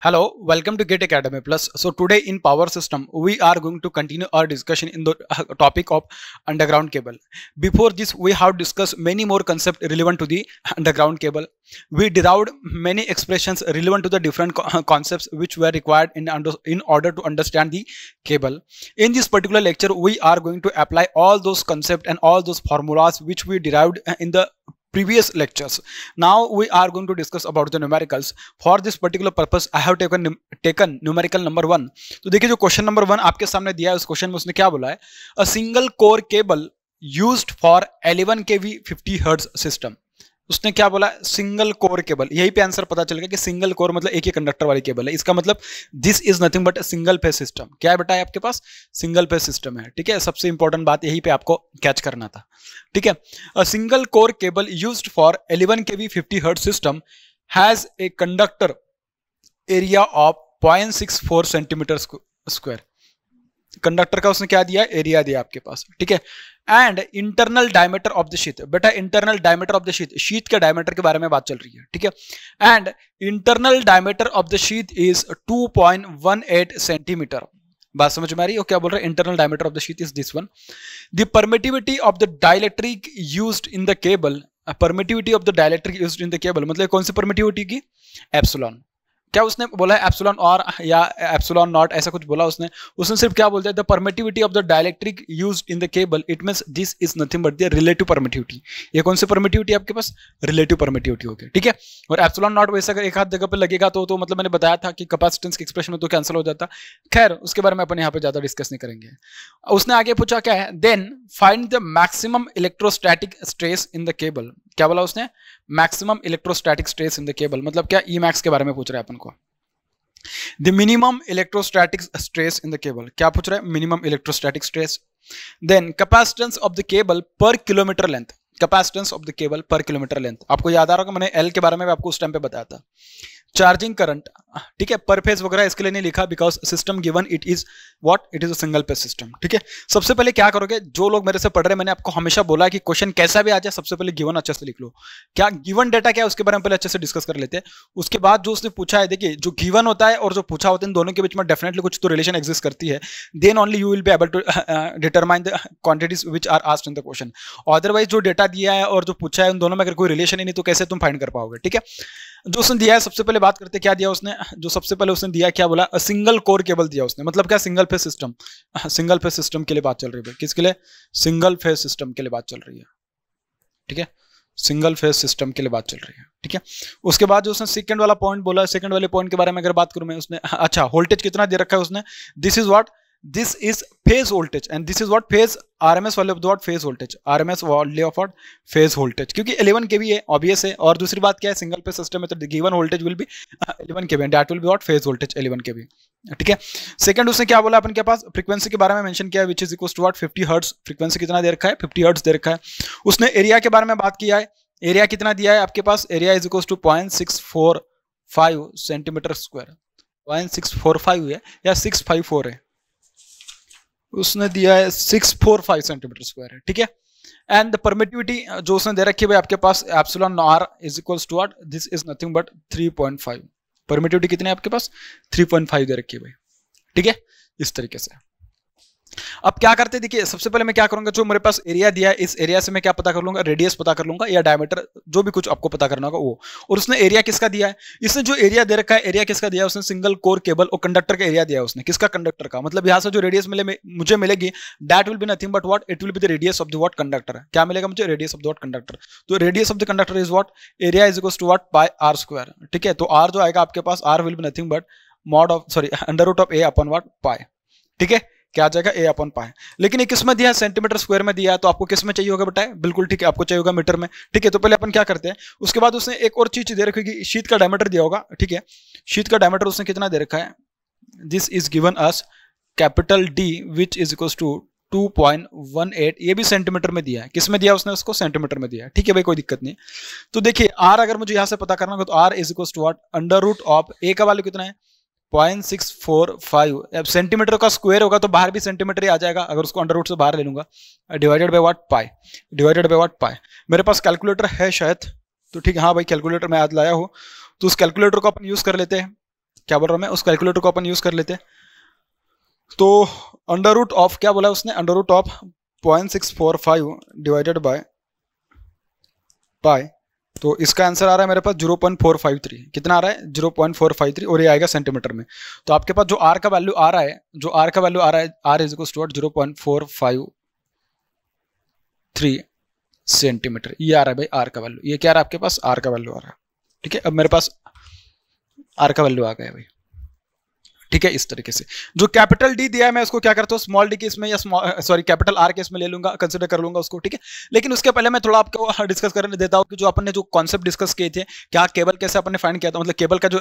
Hello, welcome to Git Academy Plus. So today in Power System, we are going to continue our discussion in the topic of underground cable. Before this, we have discussed many more concepts relevant to the underground cable. We derived many expressions relevant to the different concepts which were required in order to understand the cable. In this particular lecture, we are going to apply all those concepts and all those formulas which we derived in the previous lectures. Now we are going to discuss about the numericals. For this particular purpose I have taken numerical number 1. तो देखिए जो question number 1 आपके सामने दिया है उस question में उसने क्या बोला है, अ single core cable used for 11 kV 50 hertz system. उसने क्या बोला, सिंगल कोर केबल. यही पे आंसर पता चल गया कि सिंगल कोर मतलब एक ही कंडक्टर वाली केबल है. इसका मतलब this is nothing but single phase system. क्या है बेटा, है आपके पास सिंगल फेज सिस्टम है. ठीक है, सबसे इंपॉर्टेंट बात यही पे आपको कैच करना था. ठीक है, अ single core cable used for 11 kV 50 hertz system has a conductor area of 0.64 centimetre square. Conductor का उसने क्या दिया, एरिया दिया आपके पास. ठीक है, and internal diameter of the sheet. बेटा internal diameter of the sheet, sheet के डायमीटर के बारे में बात चल रही है. ठीक है, and internal diameter of the sheet is 2.18 centimetre. बात समझ में आ रही है? क्या बोल रहे हैं, internal diameter of the sheet is this one. The permittivity of the dielectric used in the cable. Permittivity of the dielectric used in the cable मतलब कौन सी परमिटिविटी की, एप्सिलॉन. क्या उसने बोला है, एप्सिलॉन और या एप्सिलॉन नॉट, ऐसा कुछ बोला उसने. उसने सिर्फ क्या बोलता है, the permittivity of the dielectric used in the cable. It means this is nothing but the relative permittivity. ये कौन सी परमिटिविटी आपके पास, रिलेटिव परमिटिविटी होगी. ठीक है, और एप्सिलॉन नॉट वैसे अगर एक हाथ जगह पे लगेगा तो मतलब मैंने बताया था कि कैपेसिटेंस के एक्सप्रेशन में तो कैंसिल हो जाता. खैर उसके बारे में अपन यहाँ पे ज्यादा डिस्कस नहीं करेंगे. उसने आगे पूछा क्या है, then find the maximum electrostatic stress in the cable. क्या बोला उसने, maximum electrostatic stress in the cable मतलब क्या, ई मैक्स के बारे में पूछ रहा है अपन को. The minimum electrostatic stress in the cable. क्या पूछ रहा है, minimum electrostatic stress. Then capacitance of the cable per kilometer length. Capacitance of the cable per kilometer length. आपको याद आ रहा होगा मैंने L के बारे में आपको उस टाइम पे बताया था. Charging current. ठीक है, पर फेज वगैरह इसके लिए नहीं लिखा because system given it is what, it is a single phase system. ठीक है, सबसे पहले क्या करोगे, जो लोग मेरे से पढ़ रहे हैं मैंने आपको हमेशा बोला कि क्वेश्चन कैसा भी आ जाए सबसे पहले गिवन अच्छे से लिख लो. क्या गिवन डेटा क्या है उसके बारे में पहले अच्छे से डिस्कस कर लेते हैं. उसके बाद जो उसने पूछा है, देखिए जो गिवन होता है और जो पूछा होता है इन दोनों के बीच में डेफिनेटली कुछ तो रिलेशन एग्जिस्ट करती है. Then only you will be able to determine the quantities which are asked in the question. Otherwise जो डेटा दिया है और जो पूछा है उन दोनों में अगर कोई रिलेशन ही नहीं तो कैसे तुम फाइंड कर पाओगे. ठीक है, जो उसने दिया है सबसे पहले बात करते क्या दिया उसने, जो सबसे पहले उसने दिया क्या बोला, सिंगल कोर केबल दिया उसने. मतलब क्या, single phase system. Single phase system के लिए बात चल रही है. किसके लिए, सिंगल फेज सिस्टम के लिए बात चल रही है. ठीक है, सिंगल फेज सिस्टम के लिए बात चल रही है. ठीक है, उसके बाद जो उसने सेकंड वाला पॉइंट बोला, सेकंड वाले पॉइंट के बारे में अगर बात करूं मैं, उसने अच्छा वोल्टेज कितना दे रखा है उसने, this is what, this is phase voltage and this is what, phase RMS value of the what, phase voltage, RMS value of what, phase voltage. क्योंकि 11 kV है, ऑब्वियस है. और दूसरी बात क्या है, सिंगल फेज सिस्टम में तो given voltage will be 11 kV and that will be what, phase voltage 11 kV. ठीक है, सेकंड उसने क्या बोला अपन के पास, फ्रीक्वेंसी के बारे में मेंशन किया which is equal to what, 50 hertz. Frequency कितना दे रखा है, 50 हर्ट्ज दे रखा है. उसने एरिया के बारे में बात किया है. एरिया कितना दिया है आपके पास, area is equal to 0.645 centimetre square. 0.645 है या 654 है, उसने दिया है 645 सेंटीमीटर स्क्वायर है. ठीक है, एंड द परमिटिविटी जो उसने दे रखी है आपके पास, epsilon r is equals to what, this is nothing but 3.5. Permittivity कितनी है आपके पास, 3.5 दे रखी है भाई. ठीक है, इस तरीके से. अब क्या करते हैं, देखिए सबसे पहले मैं क्या करूंगा, जो मेरे पास एरिया दिया है इस एरिया से मैं क्या पता कर लूंगा, रेडियस पता कर लूंगा या डायमीटर, जो भी कुछ आपको पता करना होगा वो. और उसने एरिया किसका दिया है, इसने जो एरिया दे रखा है, एरिया किसका दिया है उसने, सिंगल कोर केबल और कंडक्टर का एरिया दिया है उसने. किसका, कंडक्टर का. मतलब यहां से जो रेडियस मुझे मिलेगी that will be nothing but what, it will be the radius of the what, conductor. क्या मिलेगा मुझे, radius of the what, conductor. तो radius of the conductor is what, area is equal to what, pi r square. ठीक है, तो r जो आएगा आपके पास, r will be nothing but mod of, sorry, under root of a upon what, pi. ठीक है, क्या आ जाएगा, ए अपॉन पाई. लेकिन ये किस में दिया है, सेंटीमीटर स्क्वायर में दिया है. तो आपको किस में चाहिए होगा बेटा, बिल्कुल ठीक है, आपको चाहिए होगा मीटर में. ठीक है, तो पहले अपन क्या करते हैं, उसके बाद उसने एक और चीज दे रखी है, शीट का डायमीटर दिया होगा. ठीक है, शीट का डायमीटर उसने कितना दे रखा है, this is given as capital D which is equal to 2.18. ये भी सेंटीमीटर में दिया है. किस में दिया उसने उसको, सेंटीमीटर में दिया है. ठीक है भाई, कोई दिक्कत नहीं. तो देखिए आर अगर मुझे यहां से पता करना होगा तो are is equal to what, under root of a का वैल्यू कितना है, 0.645. अब सेंटीमीटर का स्क्वायर होगा तो बाहर भी सेंटीमीटर ही आ जाएगा, अगर उसको अंडर रूट से बाहर ले लूंगा, divided by what, pi. Divided by what, pi. मेरे पास कैलकुलेटर है शायद, तो ठीक है, हाँ भाई कैलकुलेटर मैं आज लाया हूँ, तो उस कैलकुलेटर को अपन यूज कर लेते हैं. क्या बोल रहा हूँ मैं, उस कैलकुलेटर को अपन यूज कर लेते हैं। तो अंडर रूट ऑफ क्या बोला उसने, under root of 0.645 divided by pi, तो इसका आंसर आ रहा है मेरे पास 0.453। कितना आ रहा है, 0.453, और ये आएगा सेंटीमीटर में। तो आपके पास जो आर का वैल्यू आ रहा है, जो आर का वैल्यू आ रहा है, R is equal to 0.453 centimetre, ये आ रहा है भाई आर का वैल्यू। ये क्या आ रहा है आपके पास, आर का वैल्यू आ रहा है। ठीक है, अब मेरे पास आर का वैल्यू आ गया भाई। ठीक है, इस तरीके से जो कैपिटल डी दिया है मैं उसको क्या करता हूँ, स्मॉल डी केस में या सॉरी कैपिटल आर केस में ले लूंगा, कंसिडर कर लूंगा उसको। ठीक है, लेकिन उसके पहले मैं थोड़ा आपको डिस्कस करने देता हूँ कि जो अपन ने जो कॉन्सेप्ट डिस्कस किए थे, क्या केबल कैसे अपन ने फाइंड किया था, मतलब केबल का जो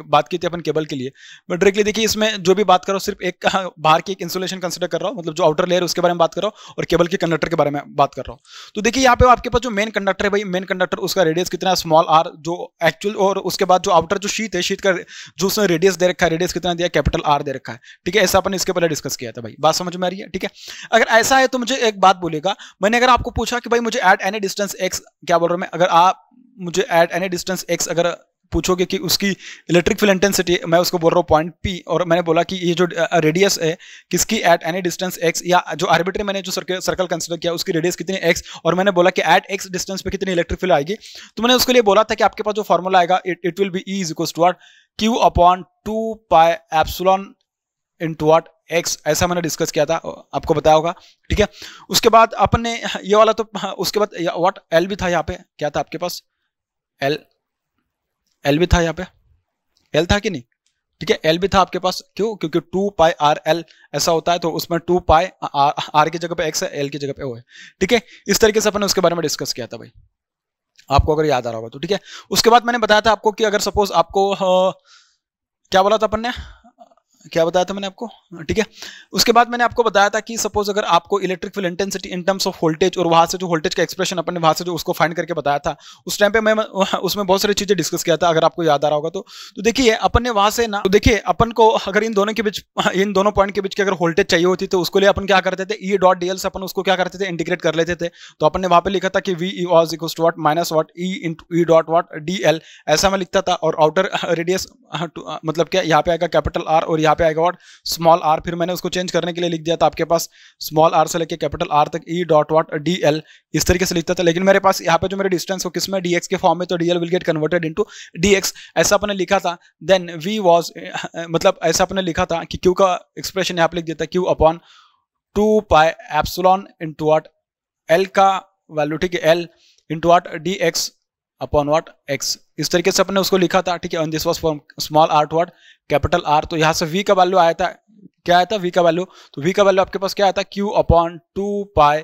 बात की थी अपन केबल के लिए। मैं डायरेक्टली देखिए इसमें जो भी बात कर रहा हूँ सिर्फ एक बाहर की एक इंसुलेशन कंसिडर कर रहा हूँ, मतलब जो आउटर लेयर उसके बारे में बात कर रहा हूँ और केबल के कंडक्टर के बारे में बात कर रहा हूँ। तो देखिए यहाँ पे आपके पास जो मेन कंडक्टर है भाई, मेन कंडक्टर उसका रेडियस कितना है, स्मॉल आर जो एक्चुअल, और उसके बाद जो आउटर जो शीट है, शीट का जो उसने रेडियस दे रखा है, रेडियस कितना दिया, कैपिटल आर दे रखा है। ठीक है, ऐसा अपन इसके पहले डिस्कस किया था भाई, बात समझ में आ रही है। ठीक है, अगर ऐसा है तो मुझे एक बात बोलेगा, मैंने अगर आपको पूछा कि भाई मुझे एट एनी डिस्टेंस एक्स, क्या बोल रहा हूं मैं, अगर आप मुझे एट एनी डिस्टेंस एक्स अगर पूछोगे कि उसकी इलेक्ट्रिक फील्ड इंटेंसिटी, मैं उसको बोल रहा हूँ पॉइंट पी, और मैंने बोला कि ये जो रेडियस है किसकी एट एनी डिस्टेंस एक्स, या जो आर्बिट्री मैंने जो सर्कल कंसिडर किया उसकी रेडियस कितनी एक्स, और मैंने बोला कि एट एक्स डिस्टेंस पे कितनी इलेक्ट्रिक फील्ड आएगी, तो मैंने उसके लिए बोला था कि आपके पास जो फॉर्मूला आएगा it will be E is equal to what, Q upon 2 pi epsilon into what X, ऐसा मैंने डिस्कस किया था, आपको बताया होगा। ठीक है, उसके बाद अपन ने ये वाला, तो उसके बाद व्हाट एल भी था यहाँ पे, क्या था आपके पास, एल भी था यहाँ पे, एल था कि नहीं। ठीक है, एल भी था आपके पास, क्यों, क्योंकि 2 पाई आर एल ऐसा होता है, तो उसमें 2 पाई आर की जगह पे एक्स है, एल की जगह पे ओ है। ठीक है, इस तरीके से अपन ने उसके बारे में डिस्कस किया था भाई, आपको अगर याद आ रहा होगा तो। ठीक है, उसके बाद मैंने बताया था आपको कि अगर सपोज आपको क्या बोला था अपन ने, क्या बताया था मैंने आपको। ठीक है, उसके बाद मैंने आपको बताया था कि सपोज अगर आपको electric field intensity in terms of voltage, और वहां से जो वोल्टेज का एक्सप्रेशन अपन ने वहां से जो उसको फाइंड करके बताया था, उस टाइम पे मैं उसमें बहुत सारी चीजें डिस्कस किया था, अगर आपको याद आ रहा होगा तो देखिए अपन ने वहां से ना, तो देखिए अपन को अगर इन दोनों के बीच, इन दोनों पॉइंट के बीच की अगर वोल्टेज चाहिए होती तो उसके लिए अपन क्या करते थे, ई डॉट डीएल से अपन उसको क्या करते थे, इंटीग्रेट कर लेते थे। तो अपन ने वहां पे लिखा था कि V was equal to what minus what E into E dot what DL, ऐसा मैं लिखता था। और आउटर रेडियस मतलब क्या, यहाँ पे आएगा कैपिटल आर और यहाँ पे आएगा व्हाट स्मॉल आर, फिर मैंने उसको चेंज करने के लिए लिख दिया था आपके पास स्मॉल आर से लेके कैपिटल आर तक ई डॉट व्हाट डी एल, इस तरीके से लिखता था। लेकिन मेरे पास यहाँ पे जो मेरे डिस्टेंस को किसमें, डी एक्स के फॉर्म में, तो D L will get converted into D x, ऐसा अपने लिखा था। देन वी वाज मतलब ऐसा अपने लिखा था कि क्यू का एक्सप्रेशन यहाँ पे लिख देता, Q upon 2 pi epsilon into what L का वैल्यू, ठीक है, L into what D X upon what X, इस तरीके से अपने उसको लिखा था। ठीक है, this was from small R to what capital R. तो यहाँ से वी का वैल्यू आया था, क्या आया था, वी का वैल्यू, तो वी का वैल्यू आपके पास क्या आया था, Q upon 2 pi,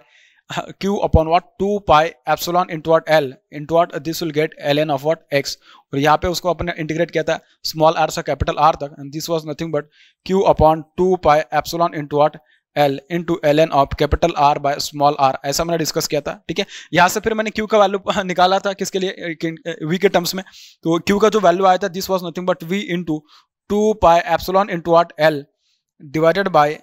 Q upon what 2 pi epsilon into what L into what this will get L N of what X, और यहाँ पे उसको अपने इंटीग्रेट किया था स्मॉल आर से कैपिटल आर तक, and this was nothing but Q upon 2 pi epsilon into what L into L N of capital are by small R, ऐसा मैंने डिस्कस किया था। ठीक है, यहाँ से फिर मैंने क्यू का वैल्यू निकाला था किसके लिए, वी के टर्म्स में। तो क्यू का जो वैल्यू आया था, this was nothing but V into 2 pi epsilon into what L divided by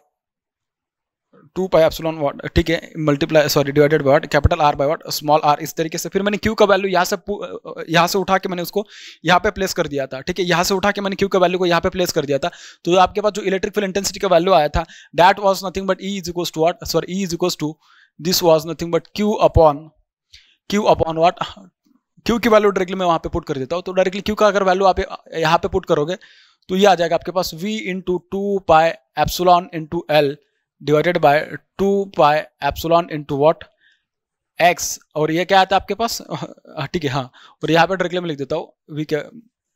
2 pi epsilon what, ठीक है, multiply sorry divided by what capital are by what small R, इस तरीके से। फिर मैंने क्यू का वैल्यू यहाँ से उठा के मैंने उसको यहाँ पे प्लेस कर दिया था। ठीक है, यहाँ से उठा के मैंने क्यू का वैल्यू को यहाँ पे प्लेस कर दिया था। तो आपके पास जो इलेक्ट्रिक फील्ड इंटेंसिटी का वैल्यू आया था, that was nothing but E is equals to what, sorry E is equals to, this was nothing but Q upon what, Q की वैल्यू डायरेक्टली मैं वहां पे पुट कर देता हूँ। तो डायरेक्टली क्यू का अगर वैल्यू आप यहाँ पे पुट करोगे तो ये आ जाएगा आपके पास v into 2 pi epsilon into L divided by 2 pi epsilon into what X, और ये क्या आता है आपके पास, ठीक है, हाँ, और यहाँ पे डायरेक्टली मैं लिख देता हूँ वी के,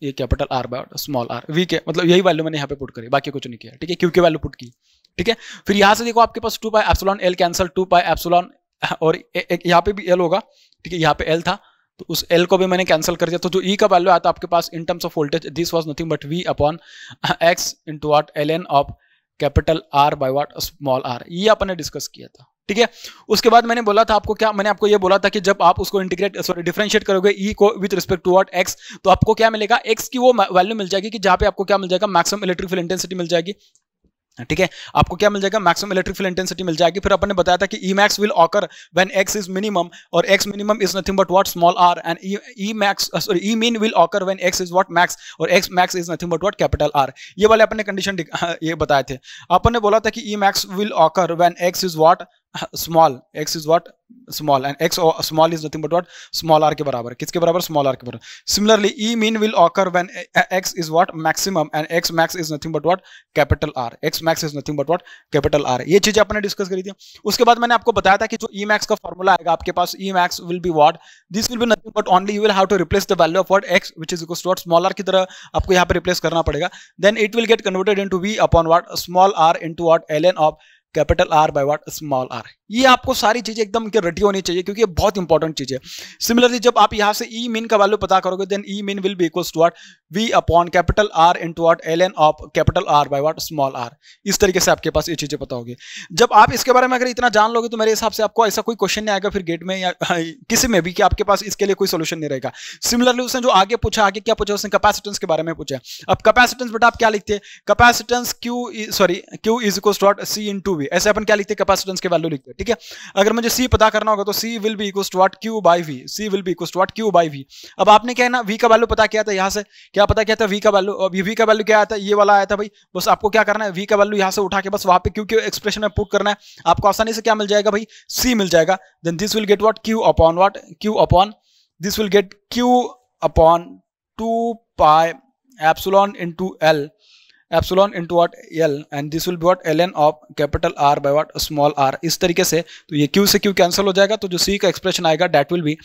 ये capital are by small R, V K मतलब यही वैल्यू मैंने यहाँ पे पुट करी, बाकी कुछ नहीं किया। ठीक है, क्यू की वैल्यू पुट की। ठीक है, फिर यहाँ से देखो आपके पास 2 pi epsilon L cancel, 2 pi epsilon, और यहाँ पे भी एल होगा। ठीक है, यहाँ पे एल था तो उस एल को भी मैंने कैंसिल कर दिया। तो जो ई का वैल्यू आता है आपके पास in terms of voltage, this was nothing but v upon x into what l N of capital are by what small are, ये अपन ने डिस्कस किया था। ठीक है, उसके बाद मैंने बोला था आपको, क्या मैंने आपको ये बोला था कि जब आप उसको इंटीग्रेट सॉरी डिफरेंशिएट करोगे ई को with respect to what X, तो आपको क्या मिलेगा, एक्स की वो वैल्यू मिल जाएगी कि जहां पे आपको क्या मिल जाएगा, मैक्सिमम इलेक्ट्रिक फील्ड इंटेंसिटी मिल जाएगी। ठीक है, आपको क्या मिल जाएगा, मैक्सिमम इलेक्ट्रिक फील्ड इंटेंसिटी मिल जाएगी। फिर अपन ने बताया था कि ई max will occur when x is minimum, और x minimum is nothing but what, small r, and e max sorry e mean will occur when x is what, max, और x max is nothing but what, capital are. ये वाले अपन ने condition ये बताए थे। अपन ने बोला था कि ई max will occur when x is what, small, X is what, small, and X small is nothing but what, small R के बराबर। किसके बराबर, स्मॉल आर के बराबर। Similarly E mean will occur when x is what, maximum, and X max is nothing but what, capital R, X max is nothing but what, capital are. ये चीजें अपन ने discuss करी थी। उसके बाद मैंने आपको बताया था कि जो ई मैक्स का फॉर्मूला आएगा आपके पास, E max will be what, this will be nothing but only you will have to replace the value of what, X which is equal to what, small R की तरह आपको यहाँ पे replace करना पड़ेगा। Then it will get converted into V upon what, small R into what, ln of capital are by what, small are. ये आपको सारी चीजें एकदम रटी होनी चाहिए, क्योंकि ये बहुत इंपॉर्टेंट चीज है। सिमिलरली जब आप यहां से ई मीन का वैल्यू पता करोगे, then E mean will be equals to what, V upon capital R into what, ln of capital are by what, small R. इस तरीके से आपके पास ये चीजें पता होगी। जब आप इसके बारे में अगर इतना जान लोगे तो मेरे हिसाब से आपको ऐसा कोई क्वेश्चन नहीं आएगा फिर गेट में या किसी में भी कि आपके पास इसके लिए कोई सोल्यूशन नहीं रहेगा। सिमिलरली उसने जो आगे पूछा, आगे क्या पूछा उसने, कैपेसिटेंस के बारे में पूछा। अब कैपेसिटेंस बेटा आप क्या लिखते हैं, capacitance Q is equal to what, C into V. ऐसे अपन क्या लिखते हैं, कैपेसिटेंस के वैल्यू लिखते हैं। ठीक है, अगर मुझे सी पता करना होगा तो C will be equal to what, Q by V, C will be equal to what, Q by V. अब आपने क्या है ना, वी का वैल्यू पता किया था, यहां से क्या पता किया था, वी का वैल्यू। अब वी का वैल्यू क्या आया था, ये वाला आया था भाई। बस आपको क्या करना है, वी का वैल्यू यहां से उठा के बस वहां पे क्यू के एक्सप्रेशन में पुट करना है। आपको आसानी से क्या मिल जाएगा भाई, सी मिल जाएगा। Then this will get what, Q upon what, Q upon, this will get Q upon 2 pi epsilon into L, epsilon into what, L, and this will be what, ln of capital are by what, small R. इस तरीके से तो ये Q से Q cancel हो जाएगा, तो जो सी का एक्सप्रेशन आएगा that will be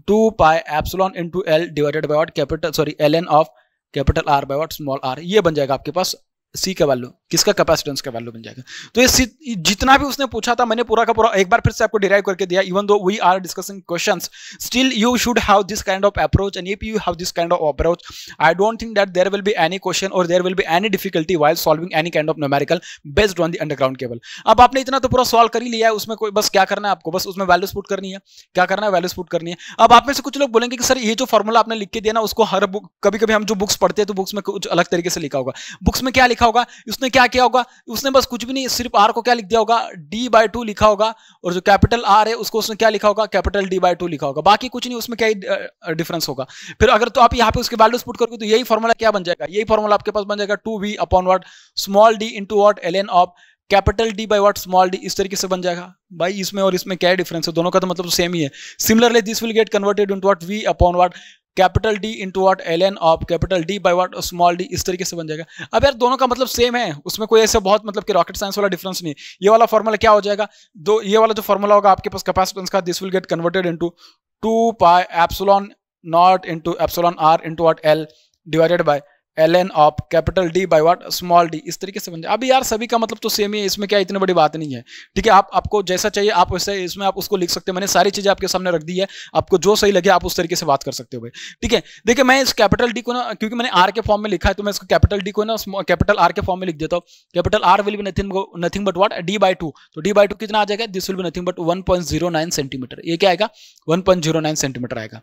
2 pi epsilon into L divided by what, capital ln of capital are by what, small are. ये बन जाएगा आपके पास सी का वैल्यू, किसका, कैपेसिटेंस का वैल्यू बन जाएगा। तो ये जितना भी उसने पूछा था मैंने पूरा का पूरा एक बार फिर से आपको डिराइव करके दिया। Even though we are discussing questions, still you should have this kind of approach, and if you have this kind of approach, I don't think that there will be any question और there will be any difficulty while solving any kind of numerical based on the underground cable. अब आपने इतना तो पूरा solve कर ही लिया है, उसमें कोई बस क्या करना है आपको, बस उसमें वैल्यूज पुट करनी है। क्या करना है, वैल्यूज पुट करनी है। अब आप में से कुछ लोग बोलेंगे कि सर ये जो फॉर्मूला आपने लिख के दिया ना, उसको हर बुक, कभी कभी हम जो बुक्स पढ़ते हैं तो बुक्स में कुछ अलग तरीके से लिखा होगा। बुक्स में क्या लिखा होगा, उसने क्या किया होगा, उसने बस कुछ भी नहीं, सिर्फ आर को क्या लिख दिया होगा, d/2 लिखा होगा, और जो कैपिटल आर है उसको उसने क्या लिखा होगा, कैपिटल d/2 लिखा होगा। बाकी कुछ नहीं, उसमें क्या डिफरेंस होगा। फिर अगर तो आप यहाँ पे उसके वैल्यूज पुट करोगे तो यही फॉर्मूला क्या बन जाएगा, यही फॉर्मूला आपके पास बन जाएगा 2v upon what, small d into what, ln of capital D by what, small d। इस तरीके से बन जाएगा भाई। इसमें और इसमें क्या डिफरेंस है, दोनों का तो मतलब सेम ही है। Similarly this will get converted into what, v upon what, capital D into what, ln of capital D by what, small d। इस तरीके से बन जाएगा। अब यार दोनों का मतलब सेम है, उसमें कोई ऐसा बहुत मतलब कि रॉकेट साइंस वाला डिफरेंस नहीं। ये वाला फॉर्मूला क्या हो जाएगा, दो ये वाला जो फॉर्मूला होगा आपके पास कैपेसिटेंस का, this will get converted into 2 pi epsilon not into epsilon r into what, l divided by ln of capital D by what, small d। इस तरीके से बन जाए। अभी यार सभी का मतलब तो सेम ही है, इसमें क्या इतनी बड़ी बात नहीं है। ठीक है, आपको जैसा चाहिए आप वैसे इसमें आप उसको लिख सकते हैं। मैंने सारी चीजें आपके सामने रख दी है, आपको जो सही लगे आप उस तरीके से बात कर सकते हो भाई। ठीक है, देखिए मैं इस कैपिटल D को ना, क्योंकि मैंने R के फॉर्म में लिखा है तो मैं इसको कैपिटल D को ना कैपिटल R के फॉर्म में लिख देता हूँ। Capital R will be nothing but what, d/2। तो d/2 कितना आ जाएगा, this will be nothing but 1.09 centimetre. ये क्या आएगा, 1.09 सेंटीमीटर आएगा।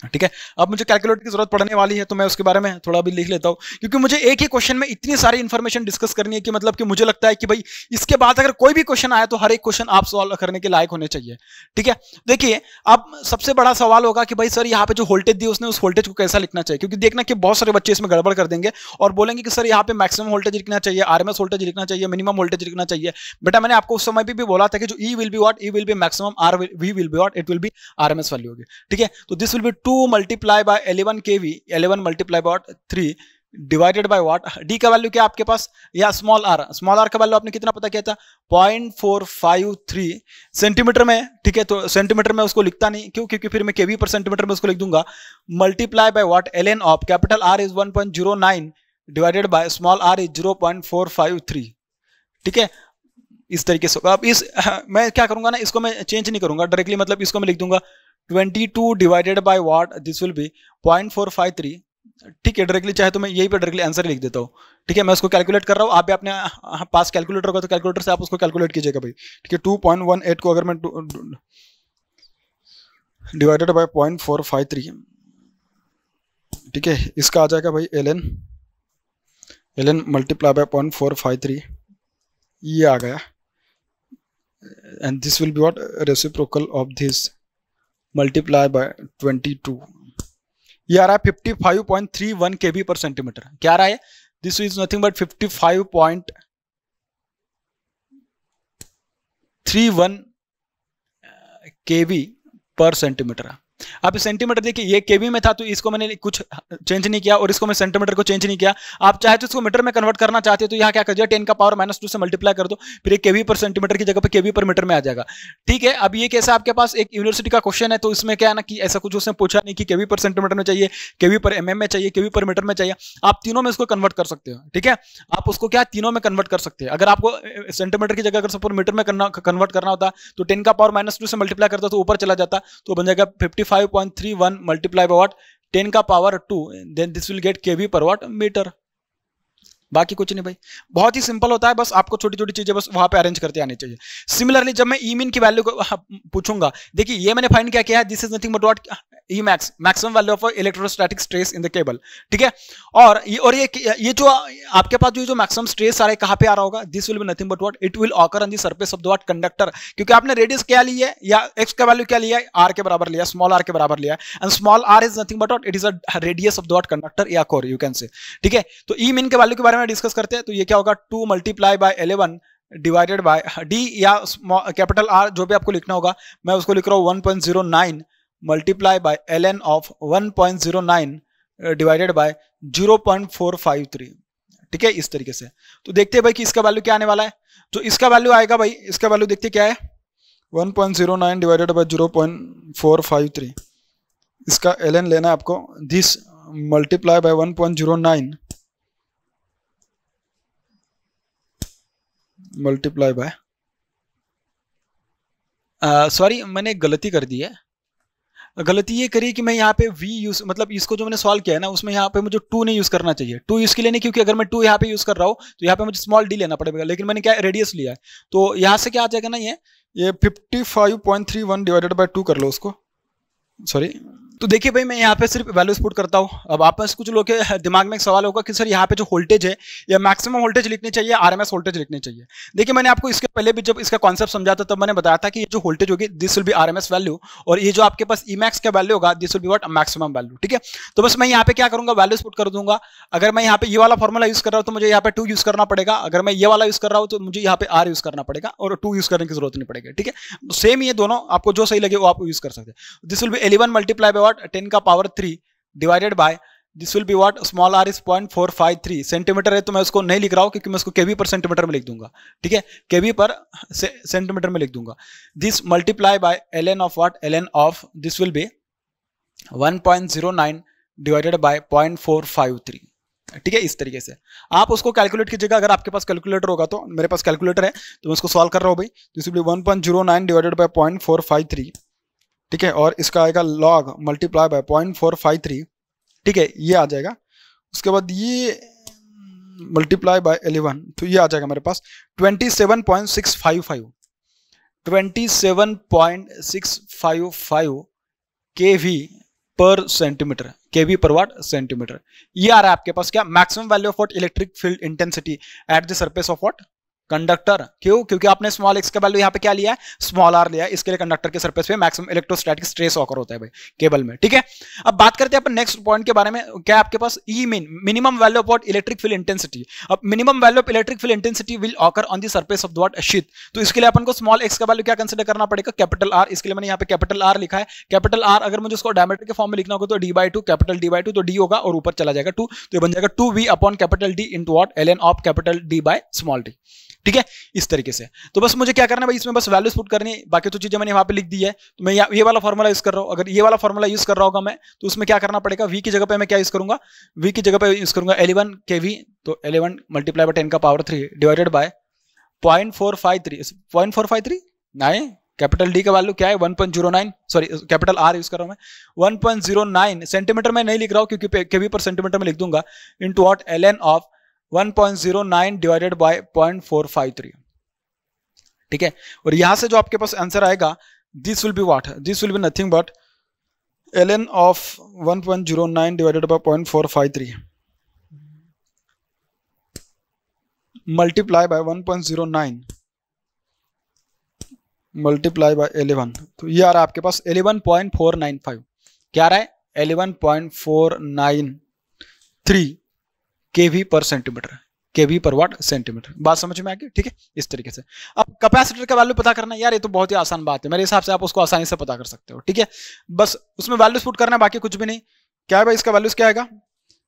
ठीक है, अब मुझे कैलकुलेटर की जरूरत पड़ने वाली है तो मैं उसके बारे में थोड़ा भी लिख लेता हूं, क्योंकि मुझे एक ही क्वेश्चन में इतनी सारी इंफॉर्मेशन डिस्कस करनी है कि मतलब कि मुझे लगता है कि भाई इसके बाद अगर कोई भी क्वेश्चन आया तो हर एक क्वेश्चन आप सॉल्व करने के लायक होने चाहिए। ठीक है, देखिए अब सबसे बड़ा सवाल होगा कि भाई सर यहाँ पे जो वोल्टेज दी उसने उस वोल्टेज को कैसा लिखना चाहिए, क्योंकि देखना कि बहुत सारे बच्चे इसमें गड़बड़ कर देंगे और बोलेंगे कि सर यहाँ पे मैक्सिमम वोल्टेज लिखना चाहिए, आरएमएस वोल्टेज लिखना चाहिए, मिनिमम वोल्टेज लिखना चाहिए। बेटा मैंने आपको उस समय भी बोला था कि जो E will be what, E will be maximum, R V will be what, it will be RMS value होगी। ठीक है, तो this will be 2 multiply by 11 kV, 11 multiply by 3 divided by what, d का वैल्यू क्या आपके पास, या small r का value आपने कितना पता किया था, 0.453 सेंटीमीटर में। ठीक है, तो सेंटीमीटर में उसको लिखता नहीं, क्यों, क्योंकि फिर मैं kV पर सेंटीमीटर में उसको लिख दूंगा। Multiply by what, ln of capital R is 1.09 divided by small r is 0.453। ठीक है, इस तरीके से। अब इस मैं क्या करूंगा ना, इसको मैं चेंज नहीं करूंगा डायरेक्टली, मतलब इसको मैं लिख दूंगा 22 divided by what, this will B 0.453। ठीक है, डायरेक्टली चाहे तो मैं यही पे डायरेक्टली आंसर लिख देता हूँ। ठीक है, मैं उसको कैलकुलेट कर रहा हूँ, आप भी अपने पास कैलकुलेटर होगा तो कैलकुलेटर से आप उसको कैलकुलेट कीजिएगा भाई। ठीक है, 2.18 को अगर मैं डिवाइडेड बाय 0.453, ठीक है, इसका आ जाएगा भाई ln मल्टीप्लाई बाय 0.453 ये आ गया, and this will be what, reciprocal of this multiply bye 22, ये आ रहा है 55.31 kb पर सेंटीमीटर। क्या आ रहा है? This is nothing but 55.31 kb पर सेंटीमीटर। आप सेंटीमीटर देखिए, ये केवी में था तो इसको मैंने कुछ चेंज नहीं किया और इसको मैं सेंटीमीटर को चेंज नहीं किया। आप चाहे तो इसको मीटर में कन्वर्ट करना चाहते हो तो यहाँ क्या कर दिया, 10 का पावर -2 से मल्टीप्लाई कर दो, फिर एक केवी पर सेंटीमीटर की जगह पे केवी पर मीटर में आ जाएगा। ठीक है, अब ये कैसा आपके पास एक यूनिवर्सिटी का क्वेश्चन है तो इसमें क्या है ना कि ऐसा कुछ उसने पूछा नहीं कि केवी पर सेंटीमीटर में चाहिए, केवी पर mm में चाहिए, केवी पर मीटर में चाहिए, आप तीनों में इसको कन्वर्ट कर सकते हो। ठीक है, आप उसको क्या तीनों में कन्वर्ट कर सकते हैं। अगर आपको सेंटीमीटर की जगह अगर सपोज मीटर में कन्वर्ट करना होता तो 10 का पावर -2 से मल्टीप्लाई करता तो ऊपर चला जाता, तो बन जाएगा 55.31 मल्टीप्लाई बाय व्हाट, 10 का power 2, then this will get KV per what metre. बाकी कुछ नहीं भाई, बहुत ही सिंपल होता है, बस आपको छोटी छोटी चीजें बस वहां पे अरेंज करते आनी चाहिए। सिमिलरली जब मैं ई मीन की वैल्यू को पूछूंगा, देखिए ये मैंने फाइंड क्या किया है, this is nothing but what E max, maximum value of electrostatic stress in the cable. ठीक है, और ये जो आपके पास जो मैक्सिमम स्ट्रेस आ रहा है कहां पे आ रहा होगा, this will be nothing but what, it will occur on the surface of the what conductor, क्योंकि आपने रेडियस क्या ली है या एक्स का वैल्यू क्या लिया है, आर के बराबर लिया, स्मॉल आर के बराबर लिया है, and small R is nothing but what, it is a radius of the what conductor या कोर यू कैन से। ठीक है, तो ई मीन के वैल्यू के बारे में डिस्कस करते हैं, तो ये क्या होगा, 2 multiply bye 11 divided by D या कैपिटल आर जो भी आपको लिखना होगा, मैं उसको लिख रहा हूँ 1.09 multiply by ln of 1.09 divided by 0.453। ठीक है, इस तरीके से। तो देखते हैं भाई कि इसका वैल्यू क्या आने वाला है। तो इसका वैल्यू आएगा भाई, इसका वैल्यू देखते क्या है, 1.09 डिवाइडेड बाय 0.453। इसका ln लेना है आपको, this multiply bye 1.09 multiply by, sorry मैंने गलती कर दी है, गलती ये करी कि मैं यहाँ पे v यूज, मतलब इसको जो मैंने सॉल्व किया है ना उसमें यहाँ पे मुझे 2 नहीं यूज करना चाहिए, 2 इसके लिए नहीं क्योंकि अगर मैं 2 यहाँ पे यूज कर रहा हूँ तो यहाँ पे मुझे स्मॉल d लेना पड़ेगा, लेकिन मैंने क्या रेडियस लिया है, तो यहाँ से क्या आ जाएगा ना, ये 55.31 डिवाइडेड बाय 2 कर लो उसको, सॉरी। तो देखिए भाई मैं यहाँ पे सिर्फ वैल्यूज पुट करता हूँ। अब आप में कुछ लोग के दिमाग में एक सवाल होगा कि सर यहाँ पे जो वोल्टेज है या मैक्सिमम वोल्टेज लिखनी चाहिए, आरएमएस वोल्टेज लिखनी चाहिए। देखिए मैंने आपको इसके पहले भी जब इसका कॉन्सेप्ट समझा था तब मैंने बताया था कि ये जो वोल्टेज होगी this will be RMS value, और ये जो आपके पास ईमैक्स का वैल्यू होगा this will be what maximum value. ठीक है, तो बस मैं यहाँ पे क्या करूंगा, वैल्यूज पुट कर दूंगा। अगर मैं यहाँ पे ये वाला फॉर्मूला यूज कर रहा हूँ तो मुझे यहाँ पे 2 यूज करना पड़ेगा, अगर मैं ये वाला यूज कर रहा हूँ तो मुझे यहाँ पे आर यूज करना पड़ेगा और 2 यूज करने की जरूरत नहीं पड़ेगी। ठीक है, सेम ये दोनों आपको जो सही लगे वो आप यूज कर सकते हैं। This will be 11 multiply by what 10 का power 3 divided by this will be what small R is 0.453 centimetre है तो मैं उसको नहीं लिख रहा हूं क्योंकि मैं उसको केवी पर सेंटीमीटर में लिख दूंगा। ठीक है, केवी पर सेंटीमीटर में लिख दूंगा। This multiply by ln of what, ln of this will B 1.09 divided by 0.453। ठीक है, इस तरीके से आप उसको कैलकुलेट कीजिएगा। अगर आपके पास कैलकुलेटर होगा तो, मेरे पास कैलकुलेटर है तो मैं उसको सॉल्व कर रहा हूं भाई। This will B 1.09 divided by 0.453। ठीक है, और इसका आएगा लॉग मल्टीप्लाई बाय 0.453। ठीक है, ये आ जाएगा। उसके बाद ये मल्टीप्लाई बाय 11 तो ये आ जाएगा मेरे पास 27.655 27.655 केवी पर सेंटीमीटर, केवी पर वाट सेंटीमीटर। ये आ रहा है आपके पास क्या, maximum value of what electric field intensity at the surface of what conductor. क्यों? क्योंकि आपने स्मॉल एक्स का वैल्यू यहाँ पे क्या लिया है, स्मॉल आर लिया है, इसके लिए कंडक्टर के सरफेस पे मैक्सिमम इलेक्ट्रोस्टैटिक स्ट्रेस ऑकर होता है भाई केबल में। ठीक है, अब बात करते हैं अपन नेक्स्ट पॉइंट के बारे में। क्या आपके पास E mean, minimum value of what electric field intensity. अब minimum value of electric field intensity will occur on the surface of what sheet. तो इसके लिए अपन को स्मॉल एक्स का वैल्यू क्या कंसीडर करना पड़ेगा, कैपिटल आर। इसके लिए मैंने यहाँ पे कैपिटल आर लिखा है। कैपिटल आर अगर मुझे उसको डायमीटर के फॉर्म में लिखना होगा तो d/2 कैपिटल d/2 तो d होगा और ऊपर चला जाएगा 2, तो ये बन जाएगा 2v upon capital d into what ln of capital d by small d। ठीक है, इस तरीके से। तो बस मुझे क्या करना है भाई, इसमें बस वैल्यूज पुट करनी है, बाकी तो चीजें मैंने वहां पे लिख दी है। तो मैं ये वाला फॉर्मूला यूज कर रहा हूं। अगर ये वाला फॉर्मूला यूज कर रहा होगा मैं तो उसमें क्या करना पड़ेगा, v की जगह पे मैं क्या यूज करूंगा, v की जगह पे यूज करूंगा 11 kV, तो 11 मल्टीप्लाई बाय 10 का पावर 3 डिवाइडेड बाय 0.453 0.453 नहीं, कैपिटल डी का वैल्यू क्या है 1.09, सॉरी कैपिटल आर यूज कर रहा हूं मैं 1.09 सेंटीमीटर में नहीं लिख रहा हूं क्योंकि केवी पर सेंटीमीटर में लिख दूंगा into what ln of 1.09 divided by 0.453। ठीक है, और यहां से जो आपके पास आंसर आएगा this will be what, this will be nothing but ln of 1.09 divided by 0.453। Multiply by 1.09 multiply by 11, तो ये आ रहा है आपके पास 11.495। क्या आ रहा है? 11.493 kV पर सेंटीमीटर, kV पर वाट सेंटीमीटर। बात समझ में आ गई? ठीक है, इस तरीके से। अब कैपेसिटर का वैल्यू पता करना है यार, ये तो बहुत ही आसान बात है, मेरे हिसाब से आप उसको आसानी से पता कर सकते हो। ठीक है, बस उसमें वैल्यूज पुट करना है, बाकी कुछ भी नहीं। क्या है भाई इसका वैल्यूज क्या आएगा?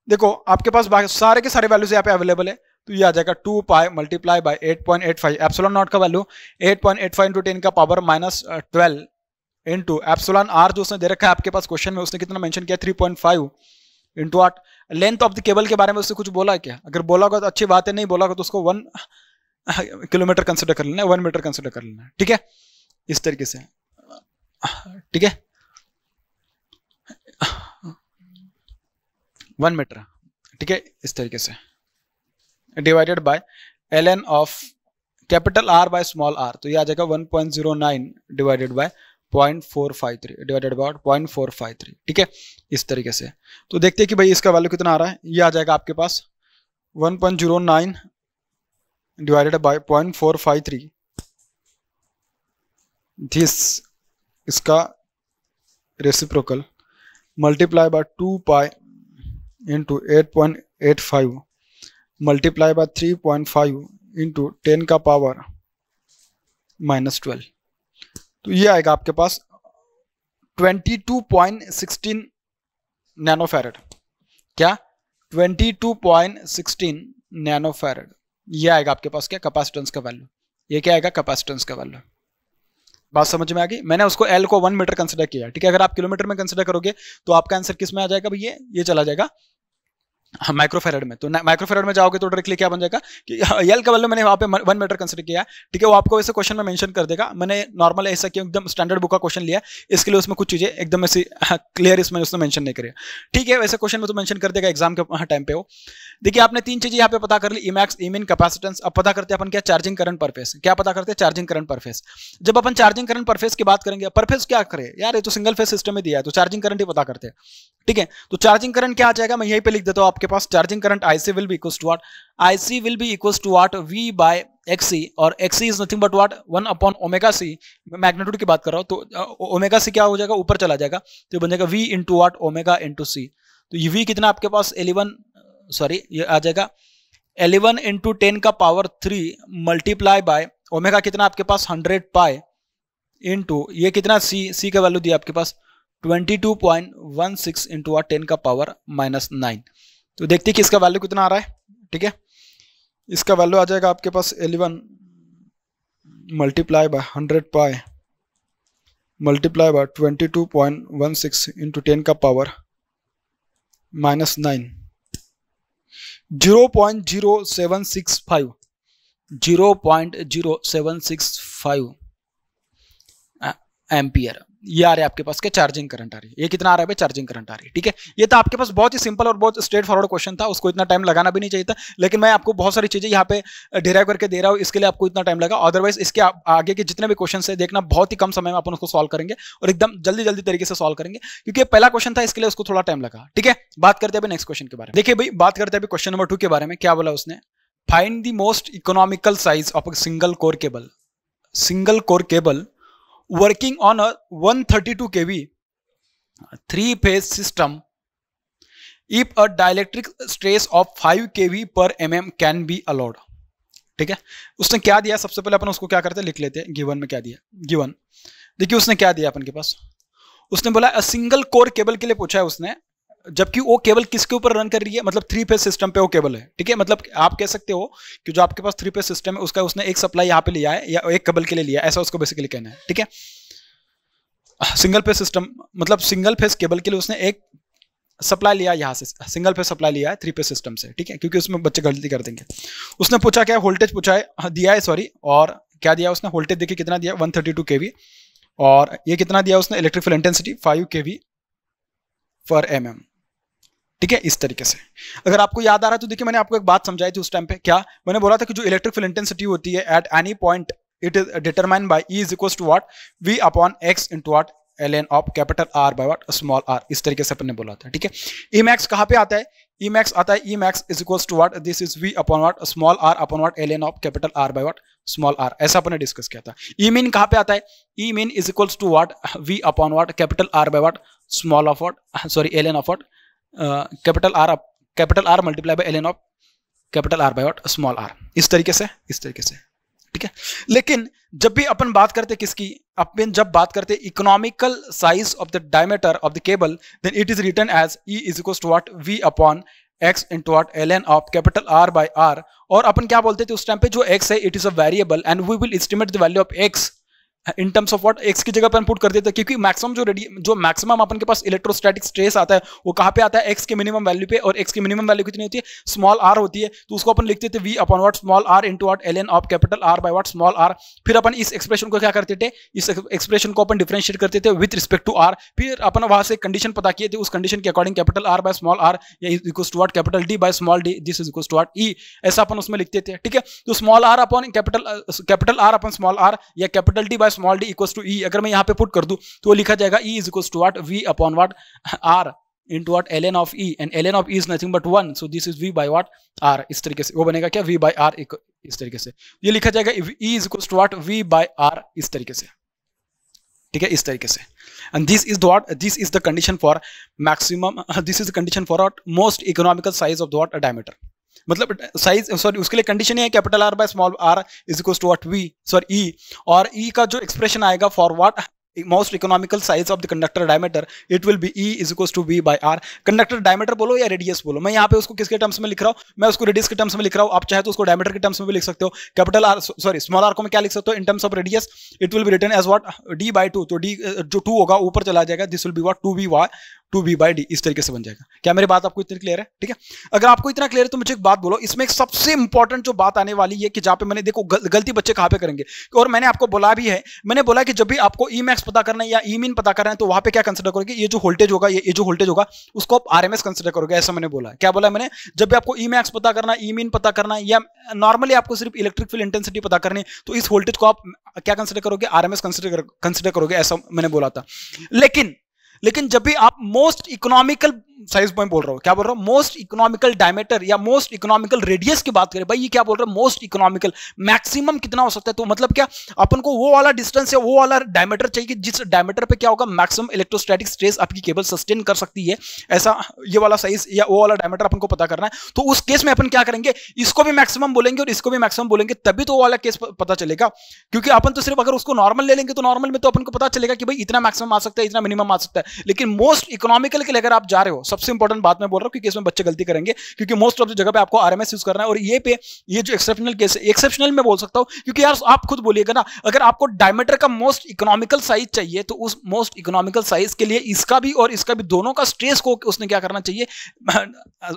देखो आपके पास सारे के सारे वैल्यूज यहाँ पे अवेलेबल है, तो ये आ जाएगा 2 पाई मल्टीप्लाई बाय 8.85 एप्सिलॉन नॉट का वैल्यू 8.85 इंटू 10 का पावर -12 इंटू एप्सिलॉन आर जो उसने दे रखा है आपके पास क्वेश्चन में, उसने कितना मेंशन किया 3.5 into 8। Length of the cable के बारे में उससे कुछ बोला है क्या? अगर बोला होगा तो अच्छी बात है, नहीं बोला होगा तो उसको 1 किलोमीटर कंसिडर कर लेना है, 1 मीटर कंसिडर कर लेना है। ठीक है, इस तरीके से। ठीक है, 1 मीटर। ठीक है, इस तरीके से divided by ln of capital R by small r, तो ये आ जाएगा 1.09 डिवाइडेड बाय 0.453 डिवाइडेड बाय 0.453। ठीक है, इस तरीके से। तो देखते हैं कि भाई इसका वैल्यू कितना आ रहा है। ये आ जाएगा आपके पास 1.09 डिवाइडेड बाय 0.453 दिस, इसका reciprocal multiply by 2 pi into 8.85 multiply by 3.5 into 10 का पावर -12, तो ये आएगा आपके पास 22.16 नैनोफैरड। क्या? 22.16 नैनोफैरड, ये आएगा आपके पास क्या? कैपेसिटेंस का वैल्यू। ये क्या आएगा? कैपेसिटेंस का वैल्यू। बात समझ में आ गई? मैंने उसको L को 1 मीटर कंसिडर किया। ठीक है, अगर आप किलोमीटर में कंसिडर करोगे तो आपका आंसर किस में आ जाएगा भैया? ये चला जाएगा माइक्रोफेरेड में। तो माइक्रोफेरेड में जाओगे तो डायरेक्टली क्या बन जाएगा कि L का वैल्यू मैंने वहां पे 1 मीटर कंसिडर किया। ठीक है, वो आपको वैसे क्वेश्चन में मेंशन कर देगा। मैंने नॉर्मल ऐसा किया, एकदम स्टैंडर्ड बुक का क्वेश्चन लिया, इसके लिए उसमें कुछ चीजें एकदम ऐसी क्लियर इसमें उसने मेंशन नहीं करी। ठीक है, वैसे क्वेश्चन में तो मेंशन कर देगा एग्जाम के टाइम पे। हो देखिए, आपने 3 चीजें यहाँ पे पता कर ली, इमैक्स, इमिन, कैपेसिटेंस। अब पता करते हैं अपन क्या? चार्जिंग करंट पर फेस। क्या पता करते हैं? चार्जिंग करंट पर फेस। जब अपन चार्जिंग करंट पर फेस की बात करेंगे, पर फेस क्या करे यार, ये तो सिंगल फेस सिस्टम में दिया है, तो चार्जिंग करंट ही पता करते हैं। ठीक है, तो चार्जिंग करंट क्या आ जाएगा? मैं यहीं पे लिख देता हूं आपके पास, charging current IC will be equals to what? IC will be equals to what? V by XC, और XC is nothing but what? 1 upon omega C। Magnitude की बात कर रहा हूं, तो ओमेगा C क्या हो जाएगा? ऊपर चला जाएगा, तो बन जाएगा V into what? Omega into C। तो ये V कितना आपके पास? 11, सॉरी ये आ जाएगा 11 इंटू 10 का पावर 3 मल्टीप्लाई बाय ओमेगा कितना आपके पास? 100 पाई इंटू ये कितना? C का वैल्यू दिया आपके पास 22.16 इंटू 10 का पावर -9। तो देखते हैं कि इसका वैल्यू कितना आ रहा है। ठीक है, इसका वैल्यू आ जाएगा आपके पास 11 multiply bye 100 pi multiply by 22.16 into 10 का पावर -9, 0.0765 एम्पियर। ये आ रहा है आपके पास क्या? चार्जिंग करंट आ रही है। ये कितना आ रहा है भाई? चार्जिंग करंट आ रही है। ठीक है, ये तो आपके पास बहुत ही सिंपल और बहुत स्ट्रेट फॉरवर्ड क्वेश्चन था, उसको इतना टाइम लगाना भी नहीं चाहिए था, लेकिन मैं आपको बहुत सारी चीजें यहाँ पे डिराइव करके दे रहा हूँ, इसके लिए आपको इतना टाइम लगा। अदरवाइज इसके आगे के जितने भी क्वेश्चन है देखना, बहुत ही कम समय में अपन उसको सॉल्व करेंगे और एकदम जल्दी जल्दी तरीके से सॉल्व करेंगे, क्योंकि पहला क्वेश्चन था, इसके लिए उसको थोड़ा टाइम लगा। ठीक है, बात करते हैं नेक्स्ट क्वेश्चन के बारे में। देखिए भाई, बात करते हैं क्वेश्चन नंबर 2 के बारे में। क्या बोला उसने? Find the most economical size of a single core cable. Single core cable working on a 132 kV 3-phase system if a dielectric stress of 5 kV per mm can be allowed। ठीक है, उसने क्या दिया? सबसे पहले अपन उसको क्या करते हैं, लिख लेते हैं। गिवन में क्या दिया? गिवन देखिए उसने क्या दिया अपन के पास। उसने बोला सिंगल कोर केबल के लिए पूछा है उसने, जबकि वो केबल किसके ऊपर रन कर रही है? मतलब 3 फेज सिस्टम पे वो केबल है। ठीक है, मतलब आप कह सकते हो कि जो आपके पास 3 फेज सिस्टम है उसका उसने एक सप्लाई यहाँ पे लिया है या एक केबल के लिए लिया है, ऐसा उसको बेसिकली कहना है। ठीक है, सिंगल फेज सिस्टम मतलब सिंगल फेज केबल के लिए उसने एक सप्लाई लिया, यहाँ से सिंगल फेज सप्लाई लिया है 3 फेज सिस्टम से। ठीक है, क्योंकि उसमें बच्चे गलती कर देंगे। उसने पूछा क्या? वोल्टेज पूछा है, दिया है सॉरी, और क्या दिया उसने? वोल्टेज देखिए कितना दिया? 132 kV, और ये कितना दिया उसने? इलेक्ट्रिक फील्ड इंटेंसिटी 5 kV पर mm। ठीक है, इस तरीके से। अगर आपको याद आ रहा है तो देखिए मैंने आपको एक बात समझाई थी उस टाइम पे। क्या मैंने बोला था कि जो इलेक्ट्रिक फील्ड इंटेंसिटी होती है at any point it is determined by E is equals to what? V upon X into what? ln of capital R by what? Small r। इस तरीके से अपन ने बोला था। ठीक है, Emax कहाँ पे आता है? ई मैक्स आता है, E max is equals to what, this is V upon what small R upon what ln of capital are by what small R, ऐसा अपने डिस्कस किया था। ई मीन कहाँ पे आता है, E mean is equals to what V upon what capital are by what small of what sorry ln of what capital R multiply by ln of capital are by what small R, इस तरीके से ठीक है। लेकिन जब भी अपन बात करते किसकी, अपन जब बात करते economical size of the diameter of the cable, then it is written as E is equal to what V upon x into what ln of capital are by R. और अपन क्या बोलते थे उस टाइम पे, जो x है it is a variable and we will estimate the value of x in terms of what, x की जगह पे हम पुट कर देते हैं, क्योंकि मैक्सिमम जो मैक्सिमम अपन के पास इलेक्ट्रोस्टैटिक स्ट्रेस आता है वो कहाँ पे आता है, x के मिनिमम वैल्यू पे, और x की मिनिमम वैल्यू कितनी होती है, स्मॉल r होती है। तो उसको अपन लिखते थे v upon what small r into what ln of capital r by what small r। फिर अपन इस एक्सप्रेशन को क्या करते थे, इस एक्सप्रेशन को अपन डिफरेंशिएट करते थे विद रिस्पेक्ट टू r। फिर अपन वहां से कंडीशन पता किए थे, उस कंडीशन के according capital r by small r या equals to what capital d by small d, this is equals to what e, ऐसा अपन उसमें लिखते थे। ठीक है, तो small r upon capital r upon small r या capital d by small d equals to e, अगर मैं यहां पे पुट कर दूं तो वो लिखा जाएगा e is equals to what v upon what r into what ln of e, and ln of e is nothing but 1, so this is v by what r, इस तरीके से वो बनेगा क्या, v by r इस तरीके से ये लिखा जाएगा e is equals to what v by r, इस तरीके से, ठीक है, इस तरीके से। and this is the what, this is the condition for maximum, this is the condition for what most economical size of the what diameter, मतलब size sorry उसके लिए कंडीशन है capital are by small R is equals to what V sorry E, और E का जो expression आएगा for what most economical size of the conductor diameter, it will be E is equals to V by R. Conductor diameter बोलो या radius बोलो, मैं यहाँ पे उसको किसके टर्म्स में लिख रहा हूँ, मैं उसको रेडियस के टर्म्स में लिख रहा हूँ, आप चाहे तो उसको डायमीटर के टर्म्स में भी लिख सकते हो। Capital R sorry small R को मैं क्या लिख सकता हूँ in terms of radius, it will be written as what D by two, तो डी जो टू होगा ऊपर चला जाएगा, this will be what two by D डी, इस तरीके से बन जाएगा। क्या मेरी बात आपको इतनी क्लियर है? ठीक है, अगर आपको इतना क्लियर है तो मुझे एक बात बोलो, इसमें एक सबसे इंपॉर्टेंट जो बात आने वाली है कि जहां पे मैंने देखो गलती बच्चे कहां पे करेंगे, और मैंने आपको बोला भी है, मैंने बोला कि जब भी आपको ई मैक्स पता करना है या ई मीन पता करना है तो वहां पे क्या कंसिडर करोगे, ये जो वोल्टेज होगा, ये जो वोल्टेज होगा उसको आप आरएमएस कंसिडर करोगे, ऐसा मैंने बोला। क्या बोला मैंने, जब भी आपको ई मैक्स पता करना है, ई मीन पता करना है, या नॉर्मली आपको सिर्फ इलेक्ट्रिक फील्ड इंटेंसिटी पता करनी है, तो इस वोल्टेज को आप क्या कंसिडर करोगे, आरएमएस कंसिडर करोगे, ऐसा मैंने बोला था। लेकिन जब भी आप मोस्ट इकोनॉमिकल साइज में बोल रहा हूं, क्या बोल रहा हूं, मोस्ट इकोनॉमिकल डायमीटर या मोस्ट इकोनॉमिकल रेडियस की बात करें, भाई ये क्या बोल रहा है, मोस्ट इकोनॉमिकल, मैक्सिमम कितना हो सकता है, तो मतलब क्या अपन को वो वाला डिस्टेंस या वो वाला डायमीटर चाहिए जिस डायमीटर पे क्या होगा, मैक्सिमम इलेक्ट्रोस्टैटिक स्ट्रेस आपकी केबल सस्टेन कर सकती है, ऐसा ये वाला साइज या वो वाला डायमीटर अपन को पता करना है। तो उस केस में अपन क्या करेंगे, इसको भी मैक्सिमम बोलेंगे और इसको भी मैक्सिमम बोलेंगे, तभी तो वो वाला केस पता चलेगा। क्योंकि अपन तो सिर्फ अगर उसको नॉर्मल ले लेंगे तो नॉर्मल में तो अपन को पता चलेगा कि भाई इतना मैक्सिमम आ सकता है, इतना मिनिमम आ सकता है, लेकिन मोस्ट इकोनॉमिकल के लिए अगर आप जा रहे हो, सबसे इंपॉर्टेंट बात मैं बोल रहा हूं क्योंकि इसमें बच्चे गलती करेंगे, क्योंकि मोस्ट ऑफ द जगह पे आपको आरएमएस यूज करना है, और ये जो एक्सेप्शनल केस है, एक्सेप्शनल में बोल सकता हूं क्योंकि यार आप खुद बोलिएगा ना, अगर आपको डायमीटर का मोस्ट इकोनॉमिकल साइज चाहिए तो उस मोस्ट इकोनॉमिकल साइज के लिए इसका भी और इसका भी दोनों का स्ट्रेस को उसने क्या करना चाहिए,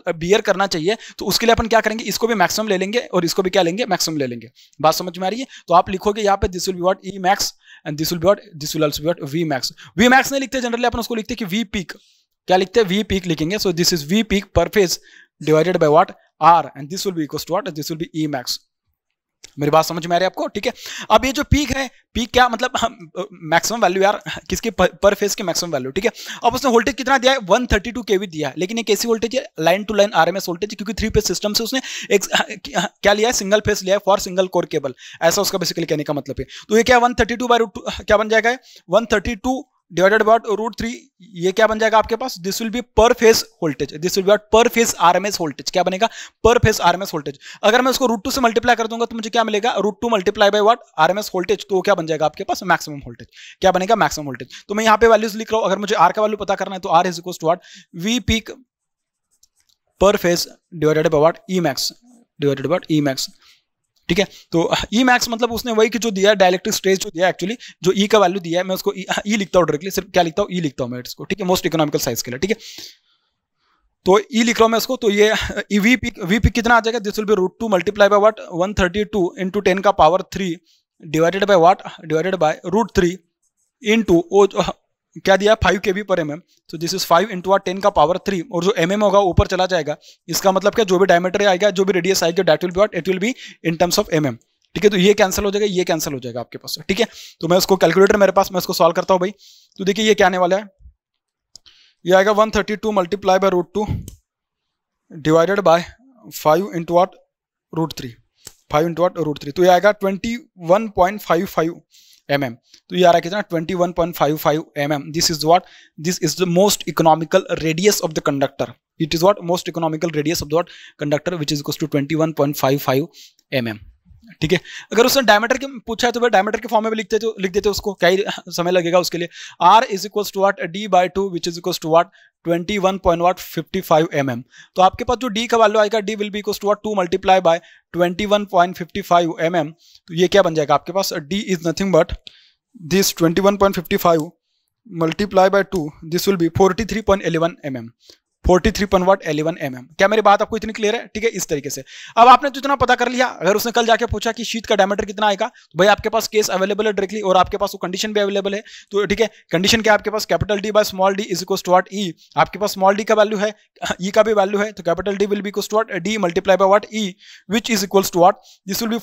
बियर करना चाहिए। तो उसके लिए अपन क्या करेंगे, इसको भी मैक्सिमम ले लेंगे और इसको भी क्या लेंगे, मैक्सिमम ले लेंगे। बात समझ में आ रही है? तो आप लिखोगे यहाँ पे this will be what E max and this will be what, this will also be what V max. V max नहीं लिखते जनरली, अपन उसको लिखते कि वी पीक, क्या लिखते हैं, वी पीक लिखेंगे। So this is V peak per phase divided by what R, and this will be equals to what, this will be E max. मेरी बात समझ में आ रही है आपको? ठीक है, अब ये जो पीक है, पीक क्या मतलब मैक्सिमम वैल्यू यार किसकी, पर फेज की मैक्सिमम वैल्यू। ठीक है, अब उसने वोल्टेज कितना दिया है, 132 केवी दिया है, लेकिन ये कैसी वोल्टेज है, line to line RMS voltage, क्योंकि 3 फेज सिस्टम से उसने एक क्या लिया है, सिंगल फेज लिया है फॉर सिंगल कोर केबल, ऐसा उसका बेसिकली कहने का मतलब है। तो ये क्या 132 बाय रूट क्या बन जाएगा, 132 डिवाइडेड बाय √3, ये क्या बन जाएगा आपके पास, दिस विल बी पर phase voltage, this will B पर फेज आरएमएस वोल्टेज। क्या बनेगा, पर फेज आरएमएस वोल्टेज। अगर मैं उसको √2 से मल्टीप्लाई कर दूंगा तो मुझे क्या मिलेगा, √2 multiply by what, RMS voltage, तो क्या बन जाएगा आपके पास, मैक्सिमम वोल्टेज। क्या बनेगा, मैक्सिमम वोल्टेज। तो मैं यहाँ पे वैल्यूज लिख रहा हूं, अगर मुझे आर का वैल्यू पता करना है तो are is equal to what, V peak per phase divided by what, E max divided by E max. ठीक है, तो ई मैक्स मतलब उसने वही कि जो दिया है डाइलेक्ट्रिक स्ट्रेस जो दिया है, एक्चुअली जो ई का वैल्यू दिया है, मैं उसको ई लिखता हूँ डायरेक्टली, सिर्फ क्या लिखता हूँ, ई लिखता हूँ मैं इसको। ठीक है, मोस्ट इकोनॉमिकल साइज के लिए। ठीक है, तो ई लिख रहा हूँ मैं इसको, तो ये वी पीक कितना आ जाएगा, this will be √2 multiply by what, 132 into 10 का power 3 divided by what, divided by √3 into वो क्या दिया 5 kV पर mm, तो दिस इज 5 इंटू 10 का पावर 3, और जो mm होगा ऊपर चला जाएगा, इसका मतलब क्या, जो भी डायमीटर आएगा, जो भी रेडियस आएगी, that will be what, it will be in terms of mm। ठीक है, तो ये कैंसिल हो जाएगा, ये कैंसिल हो जाएगा आपके पास। ठीक है, तो मैं उसको कैलकुलेटर मेरे पास, मैं इसको सॉल्व करता हूँ भाई। तो देखिए ये क्या आने वाला है, ये आएगा 132 multiply by √2 divided by 5 into what √3, 5 into what √3, तो ये आएगा 21.55 mm। तो ये आ रहा है कितना 21.55 mm। This is what, this is the most economical radius of the conductor. It is what most economical radius of the what conductor which is equal to 21.55 mm। ठीक है, अगर उसने डायमीटर के पूछा है तो डायमीटर के फॉर्म में भी लिख देते उसको, क्या ही समय लगेगा उसके लिए। r is equal to what d/2 which is equal to what 21.55 mm। तो आपके पास जो d का वैल्यू आएगा, d will be equal to what 2 multiply by 21.55 mm। तो ये क्या बन जाएगा आपके पास, d is nothing but this 21.55 multiply by 2, this will be 43.11 mm, 43.11 mm। क्या मेरी बात आपको इतनी क्लियर है? ठीक है, इस तरीके से अब आपने तो इतना पता कर लिया। अगर उसने कल जाके पूछा कि शीट का डायमीटर कितना आएगा, तो भाई आपके पास केस अवेलेबल है डायरेक्टली, और आपके पास वो कंडीशन भी अवेलेबल है। तो ठीक है, कंडीशन क्या है आपके पास, capital D by small d is equal to what E। आपके पास स्मॉल d का वैल्यू है, E का भी वैल्यू है, तो capital D will be equal to what D multiply by what E which is equal to what, this will be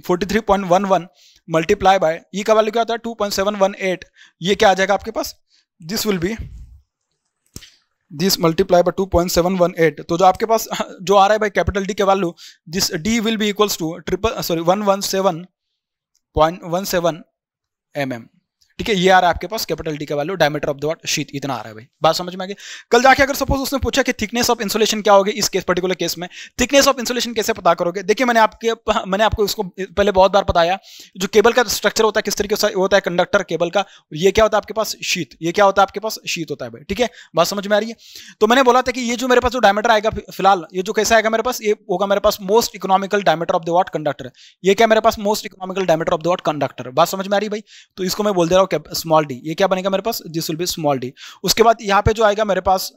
43.11 multiply by E का value क्या होता है 2.718। ये क्या आ जाएगा आपके पास, this will be this multiply bye 2.718। तो जो आपके पास जो आ रहा है भाई कैपिटल D के वैल्यू, दिस D will be equals to 117.17 mm। ठीक है, ये आ रहा है आपके पास कैपिटल D का value, diameter of the what sheath इतना आ रहा है भाई। बात समझ में आ गई? कल जाके अगर सपोज उसने पूछा कि थिकनेस ऑफ इंसुलेशन क्या होगी इस केस पर्टिकुलर केस में, थिकनेस ऑफ इंसुलेशन कैसे पता करोगे? देखिए मैंने आपको इसको पहले बहुत बार बताया, जो केबल का स्ट्रक्चर होता है किस तरीके से होता है, कंडक्टर केबल का, ये क्या होता है आपके पास शीट, ये क्या होता है आपके पास शीट होता है भाई। ठीक है, बात समझ में आ रही है? तो मैंने बोला था कि ये जो मेरे पास जो डायमीटर आएगा फिलहाल, ये जो कैसा आएगा मेरे पास, ये होगा मेरे पास most economical diameter of the what conductor. ये क्या मेरे पास most economical diameter of the what conductor. बात समझ में आ रही भाई? तो इसको मैं बोल दे रहा हूँ स्मॉल d। ये क्या बनेगा मेरे पास, this will be small d। उसके बाद यहाँ पे जो आएगा मेरे पास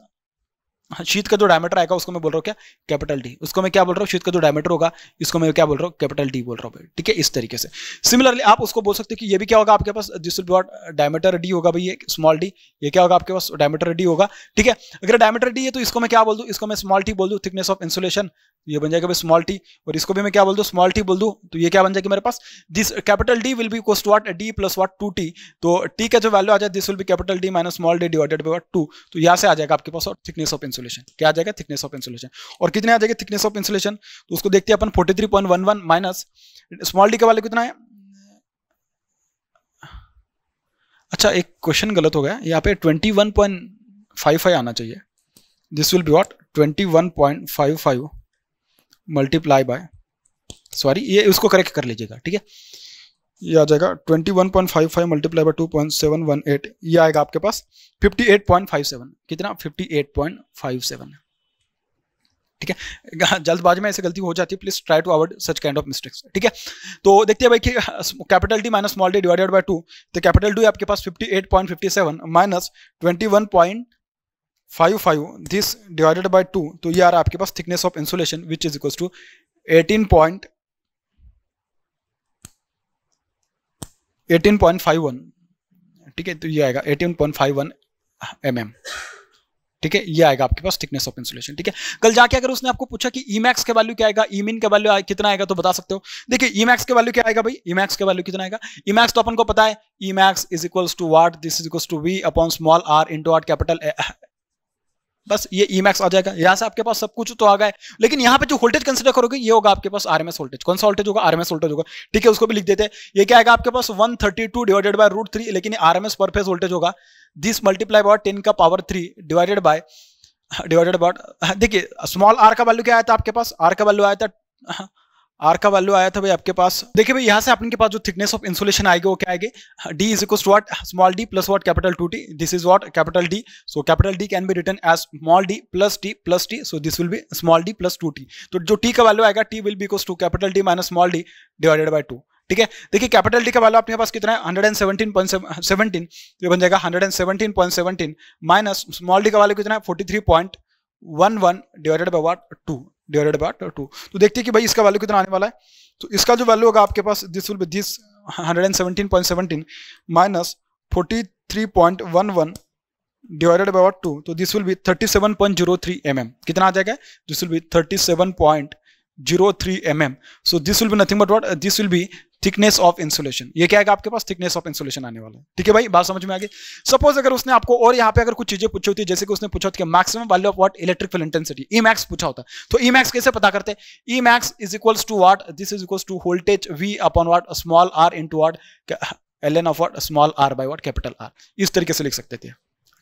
शीट का जो डायमीटर आएगा उसको मैं बोल रहा हूँ क्या, कैपिटल D। उसको मैं क्या बोल रहा हूँ, शीट का जो डायमीटर होगा इसको मैं क्या बोल रहा हूँ, कैपिटल D बोल रहा हूँ भाई। ठीक है, इस तरीके से। सिमिलरली आप उसको बोल सकते हो कि ये भी क्या होगा आपके पास, this will be what diameter D होगा भाई, ये स्मॉल d। ये क्या होगा आपके पास, डायमीटर D होगा। ठीक है, अगर डायमीटर D है तो इसको मैं क्या बोल दूँ, इसको मैं स्मॉल t बोल दूँ, थिकनेस ऑफ इंसुलेशन, ये बन जाएगा भाई स्मॉल t। और इसको भी मैं क्या बोल दूँ, स्मॉल t बोल दूँ, तो ये क्या बन जाएगी मेरे पास, this capital D will be equal to what d plus what 2t। तो t का जो वैल्यू आ जाए, this will be capital D minus small d divided by 2। तो यहाँ से आ जाएगा आपके पास और थिकनेस ऑफ इंसुलेशन क्या आ जाएगा, थिकनेस ऑफ इंसुलेशन। और कितने आ जाएगा थिकनेस ऑफ इंसुलेशन, तो उसको देखते हैं अपन 43.11 माइनस स्मॉल d का वैल्यू कितना है। अच्छा एक क्वेश्चन गलत हो गया, यहाँ पे 21.55 आना चाहिए। This will be what 21.55 multiply bye, sorry ये उसको करेक्ट कर लीजिएगा। ठीक है, ये आ जाएगा 21.55 मल्टीप्लाई बाय 2.718, ये आएगा आपके पास 58.57। कितना, 58.57। ठीक है, जल्दबाजी में ऐसे गलती हो जाती है, please try to avoid such kind of mistakes. ठीक है, तो देखते हैं भाई कि capital D minus small d divided by 2, तो कैपिटल D आपके पास 58.57 माइनस 21.55 दिस डिवाइडेड बाय 2, तो ये आ रहा है आपके पास thickness of insulation which is equal to 18.51। ठीक है, तो ये आएगा 18.51 mm। ठीक है, ये आएगा आपके पास थिकनेस ऑफ इंसुलेशन। ठीक है, कल जाके अगर उसने आपको पूछा कि Emax का वैल्यू क्या आएगा, Emin का वैल्यू कितना आएगा, तो बता सकते हो। देखिए Emax का वैल्यू क्या आएगा भाई, Emax का वैल्यू कितना आएगा, Emax तो अपन को पता है, Emax is equals to what, this is equals to V upon small r into what capital बस ये Emax आ जाएगा। यहाँ से आपके पास सब कुछ तो आ गया है, लेकिन यहाँ पे जो वोल्टेज कंसीडर करोगे ये होगा आपके पास RMS वोल्टेज। कौन सा वोल्टेज होगा, RMS वोल्टेज होगा। ठीक है, उसको भी लिख देते हैं। ये क्या आएगा आपके पास 132 डिवाइडेड बाय √3, लेकिन RMS पर फेज वोल्टेज होगा। दिस मल्टीप्लाई बाय 10 का पावर 3 डिवाइडेड बाय देखिए स्मॉल r का वैल्यू क्या आया था आपके पास, r का वैल्यू आया था भाई आपके पास। देखिए भाई यहाँ से आपके पास जो थिकनेस ऑफ इंसुलेशन आएगी वो क्या आएगी, d is equal to what small d plus what capital 2t, this is what capital D। So capital D can be written as small d plus t, so this will be small d plus 2t। तो जो t का value आएगा, t will be equal to capital D minus small d divided by 2। ठीक है, देखिए capital D का value आपके पास कितना है 117.17, ये बन जाएगा 117.17 माइनस स्मॉल d का वैल्यू कितना है 43.11 divided by what 2 divided by 2। तो देखते हैं कि भाई इसका वैल्यू कितना आने वाला है। तो इसका जो वैल्यू होगा आपके पास, this will be this 117.17 minus 43.11 divided by what 2, तो दिस विल बी 37.03 mm। कितना आ जाएगा, this will B 37.03 0.03 mm. So this will be nothing but what? This will be thickness of insulation. ये क्या आएगा आपके पास? थिकनेस ऑफ इंसुलेशन आने वाला है. ठीक है भाई, बात समझ में आ गई. सपोज अगर उसने आपको और यहाँ पे अगर कुछ चीजें पूछी होती है, जैसे कि उसने पूछा होता है maximum value of what? Electric field intensity, Emax पूछा होता. तो Emax कैसे पता करते हैं? Emax is equals to what? This is equals to voltage V upon what? Small r into what? ln of what? Small r by what? Capital R. इस तरीके से लिख सकते थे.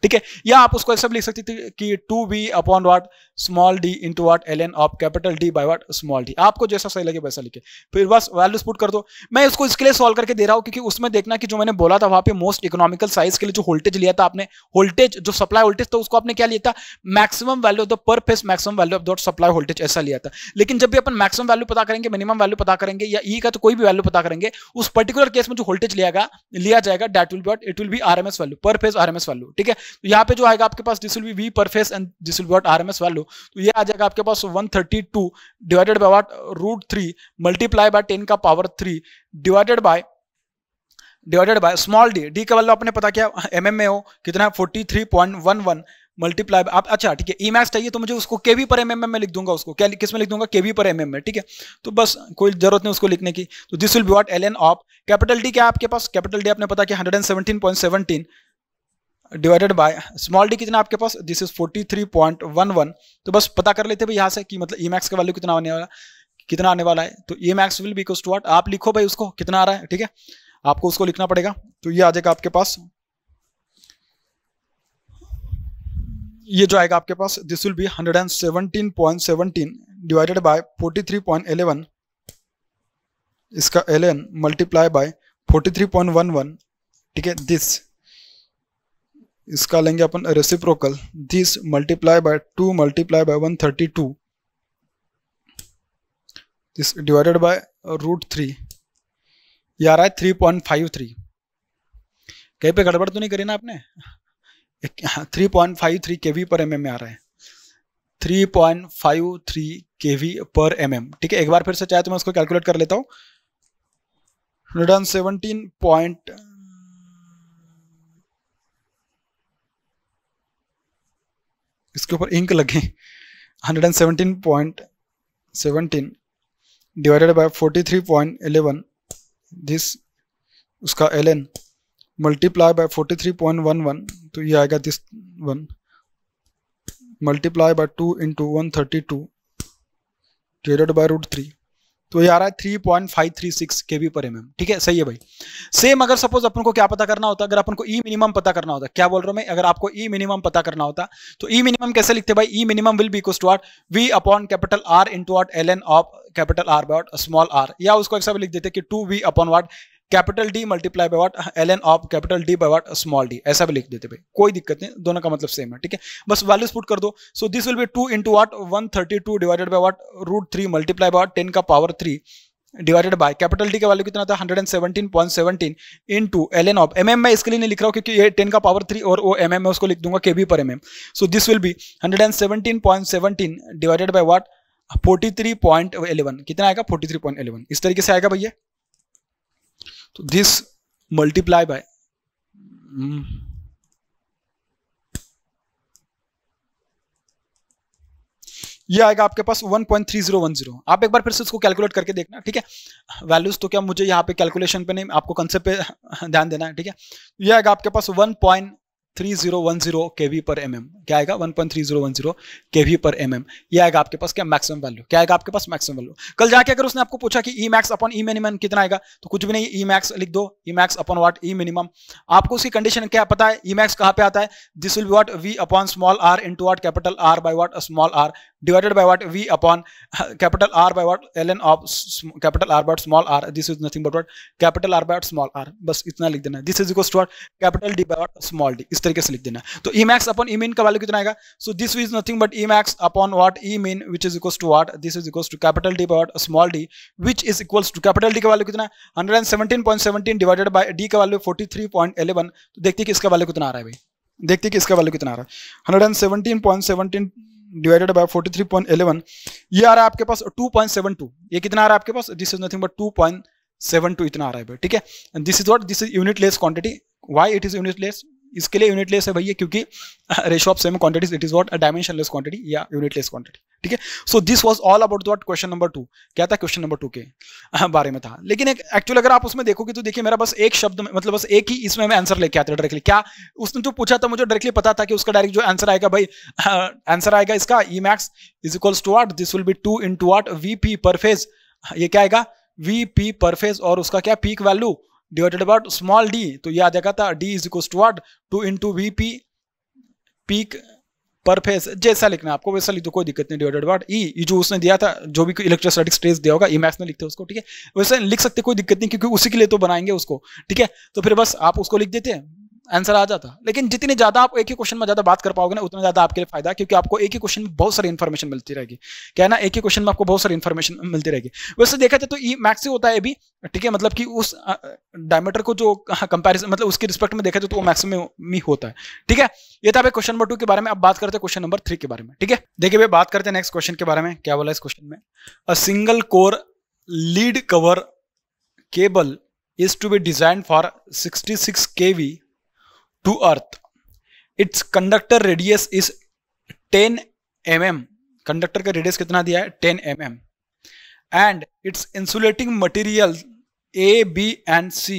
ठीक है, या आप उसको ऐसा भी लिख सकते थे कि 2v upon what? Small d into what? ln of capital D by what? Small d. आपको जैसा सही लगे वैसा लिखे, फिर बस वैल्यूज पुट कर दो. मैं इसको इसके लिए सॉल्व करके दे रहा हूं क्योंकि उसमें देखना कि जो मैंने बोला था वहां पे मोस्ट इकोनॉमिकल साइज के लिए जो वोल्टेज लिया था आपने, वोल्टेज जो सप्लाई वोल्टेज था उसको आपने क्या लिया था? मैक्सिमम वैल्यू ऑफ द पर phase maximum value of the supply voltage, ऐसा लिया था. लेकिन जब भी अपन मैक्सिमम वैल्यू पता करेंगे, मिनिमम वैल्यू पता करेंगे या ई का तो कोई भी वैल्यू पता करेंगे, उस पर्टिकुलर केस में जो वोल्टेज लिया जाएगा that will be what? It will be RMS value, पर फेज आरएमएस वैल्यू. ठीक है, तो यहाँ पे जो आएगा आपके पास, दिस विल बी वी पर phase and this will be what? RMS value. तो ये आ जाएगा आपके पास 132 divided by what? √3 multiply by 10 का power 3 divided by small D. D का वैल्यू आपने पता किया एमएम में हो कितना है? 43.11 मल्टीप्लाई आप. अच्छा ठीक है, Emax चाहिए तो मुझे उसको केवी पर एमएम में लिख दूंगा. उसको क्या किस में लिख दूंगा? केवी पर एमएम में. ठीक है, तो बस कोई जरूरत नहीं उसको लिखने की. तो this will be what? ln of capital D. क्या आपके पास? कैपिटल डी आपने पता किया 117.17 डिवाइडेड बाय स्मॉल डी कितना आपके पास? This is 43.11. तो बस पता कर लेते भाई यहाँ से कि मतलब Emax का वैल्यू कितना आने वाला है. तो Emax will be equals to what? आप लिखो भाई उसको कितना आ रहा है. ठीक है, आपको उसको लिखना पड़ेगा. तो ये आ जाएगा आपके पास, ये जो आएगा आपके पास, this will be 117.17 divided by 43.11. इसका ln मल्टीप्लाई बाय 43.11. ठीक है, दिस इसका लेंगे अपन reciprocal, this multiply by 2 multiply by 132 this divided by √3. ये आ रहा है 3.53. कहीं पे गड़बड़ तो नहीं करी ना आपने? 3.53 kV पर mm में आ रहा है. 3.53 kV पर mm. ठीक है, एक बार फिर से चाहे तो मैं उसको कैलकुलेट कर लेता हूँ. 117 इसके ऊपर इंक लगे. 117.17 डिवाइडेड बाय 43.11 दिस उसका ln मल्टीप्लाई बाय 43.11. तो ये आएगा this one multiply by 2 into 132 divided by √3. तो ये आ रहा है 3.536 kV पर mm. ठीक है, सही है भाई. सेम अगर सपोज अपन को क्या पता करना होता, अगर अपन को ई मिनिमम पता करना होता, क्या बोल रहा हूं मैं? अगर आपको ई मिनिमम पता करना होता तो ई मिनिमम कैसे लिखते भाई? E minimum will be equals to what? V upon capital R into what? ln of capital R by what? Small r. या उसको ऐसा भी लिख देते कि 2V upon what? Capital D multiply by what? ln of capital D by what? Small d. ऐसा भी लिख देते भाई, कोई दिक्कत नहीं, दोनों का मतलब सेम है. ठीक है, बस वैल्यूज पुट कर दो. सो this will be 2 into what? 132 divided by what? √3 multiply by 10 का power 3 divided by capital D का वैल्यू कितना था? 117.17 इनटू ln ऑफ mm. मैं इसके लिए नहीं लिख रहा हूं क्योंकि ये 10 का पावर 3 और वो mm में उसको लिख दूंगा kV पर mm. So this will be 117.17 divided by what? 43.11. कितना आएगा? 43.11. इस तरीके से आएगा भैया. तो दिस मल्टीप्लाई बाय ये आएगा आपके पास 1.3010. आप एक बार फिर से इसको कैलकुलेट करके देखना. ठीक है, वैल्यूज तो क्या मुझे यहाँ पे कैलकुलेशन पे नहीं, आपको कंसेप्ट पे ध्यान देना है. ठीक है, ये आएगा आपके पास 1.3010 kV पर mm. क्या आएगा? 1.3010 kV पर mm. ये आएगा आपके पास क्या? Maximum value. क्या आएगा आपके पास? Maximum value. कल जाके अगर उसने आपको पूछा कि Emax अपॉन ई मिनिमम कितना आएगा, तो कुछ भी नहीं, Emax लिख दो. Emax upon what? E minimum. आपको उसकी कंडीशन क्या पता है? Emax कहाँ पे आता है? This will be what? V upon small r into what? Capital R by what? Small r divided by what? V upon capital R by what? ln of capital R by small r. This is nothing but what? Capital R by what? Small r. बस इतना लिख देना. This is equals to what? Capital D by what? Small d. इस तरीके से लिख देना. तो Emax अपॉन ई मीन का वैल्यू कितना आएगा? So this is nothing but Emax upon what? E mean which is equals to what? This is equals to capital D by what? Small d which is equals to capital D का value कितना है? 117.17 divided by D का value 43.11. तो देखते हैं कि इसका value कितना आ रहा है भाई. देखते हैं कि इसका वैल्यू कितना आ रहा है. 117.17 डिवाइडेड बाय 43.11. ये आ रहा है आपके पास 2.72. ये कितना आ रहा है आपके पास? दिस इज नथिंग बट 2.72 इतना आ रहा है भाई. ठीक है, this is what? This is unit less quantity. Why it is unit less? इसके लिए यूनिट लेस है भैया क्योंकि ratio of same quantities, it is what? A dimensionless quantity या यूनिट लेस क्वांटिटी. ठीक है। So this was all about what question number 2। क्या था क्वेश्चन नंबर 2 के बारे में था। लेकिन एक एक्चुअल अगर आप उसमें देखोगे तो देखिए मेरा बस एक शब्द में मतलब बस एक ही इसमें मैं आंसर लेके आता डायरेक्टली। क्या उसने जो पूछा था मुझे डायरेक्टली पता था कि उसका डायरेक्ट जो आंसर आएगा भाई आंसर आएगा इसका E max is equals to what, this will be 2 into what VP per phase. ये क्या आएगा वीपी पर फेज और उसका क्या peak value divided by small D, तो ये आ जाएगा था D is equals to what 2 into VP peak per phase. जैसा लिखना आपको वैसा लिख दो, कोई दिक्कत नहीं। डिवाइडेड बाय ई जो उसने दिया था, जो भी इलेक्ट्रोस्टैटिक स्ट्रेस दिया होगा ई मैक्स में लिखते हैं उसको, ठीक है। वैसे लिख सकते कोई दिक्कत नहीं, क्योंकि उसी के लिए तो बनाएंगे उसको, ठीक है। तो फिर बस आप उसको लिख देते हैं, आंसर आ जाता। लेकिन जितनी ज्यादा आप एक ही क्वेश्चन में ज्यादा बात कर पाओगे ना उतना ज्यादा आपके लिए फायदा, क्योंकि आपको एक ही क्वेश्चन में बहुत सारी इन्फॉर्मेशन मिलती रहेगी। क्या है ना, एक ही क्वेश्चन में आपको बहुत सारी इन्फॉर्मेशन मिलती रहेगी। वैसे देखा जाए तो ई मैक्स ही होता है अभी, ठीक है, मतलब कि उस डायमीटर को जो कंपैरिजन मतलब उसके रिस्पेक्ट में देखा जाए तो वो मैक्सिमम ही होता है, ठीक है। ये था क्वेश्चन नंबर 2 के बारे में। अब बात करते हैं क्वेश्चन नंबर 3 के बारे में, ठीक है। देखिए भाई बात करते हैं नेक्स्ट क्वेश्चन के बारे में। क्या बोला इस क्वेश्चन में, a single core lead cover cable is to be design for 66 kV to earth. Its conductor radius is 10 mm. Conductor का रेडियस कितना दिया है 10 mm. And its insulating materials A, B and C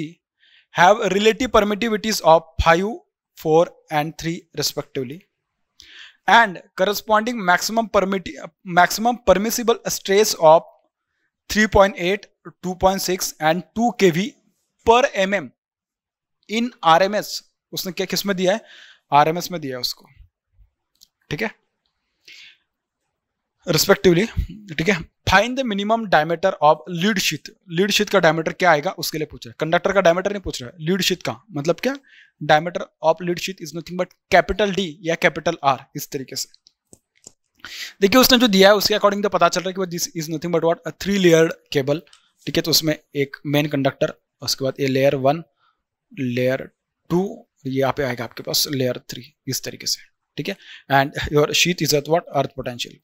have relative permittivities of 5, 4 and 3 respectively. And corresponding maximum permissible stress of 3.8, 2.6 and 2 kV per mm in RMS. उसने क्या किस में दिया है, आरएमएस में दिया है उसको, ठीक है, रिस्पेक्टिवली, ठीक है। Find the minimum diameter of lead sheath. Lead sheath का डायमीटर क्या आएगा उसके लिए पूछ रहा है, कंडक्टर का डायमीटर नहीं पूछ रहा है, लीड शीथ का मतलब क्या, diameter of lead sheath is nothing but capital D या कैपिटल आर, इस तरीके से। देखिए उसने जो दिया है उसके अकॉर्डिंग तो पता चल रहा है कि this is nothing but what 3 layered cable, ठीक है। तो उसमें एक मेन कंडक्टर, उसके बाद ये लेयर 1, लेयर 2, यहाँ पे आएगा आपके पास लेयर 3, इस तरीके से, ठीक है। And your sheath is at what earth potential,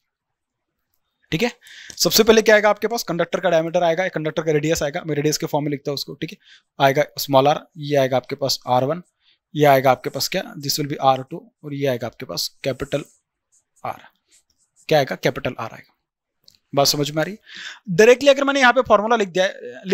ठीक है। सबसे पहले क्या आएगा आपके पास, कंडक्टर का डायमीटर आएगा, कंडक्टर का रेडियस आएगा, मैं रेडियस के फॉर्म में लिखता हूँ उसको, ठीक है। आएगा स्मॉल आर, ये आएगा आपके पास R1, ये आएगा आपके पास क्या, दिस विल बी R2 और ये आएगा आपके पास कैपिटल आर। क्या आएगा, कैपिटल आर आएगा। बात समझ में आ रही? डायरेक्टली अगर मैंने यहाँ पे फॉर्मूला लिख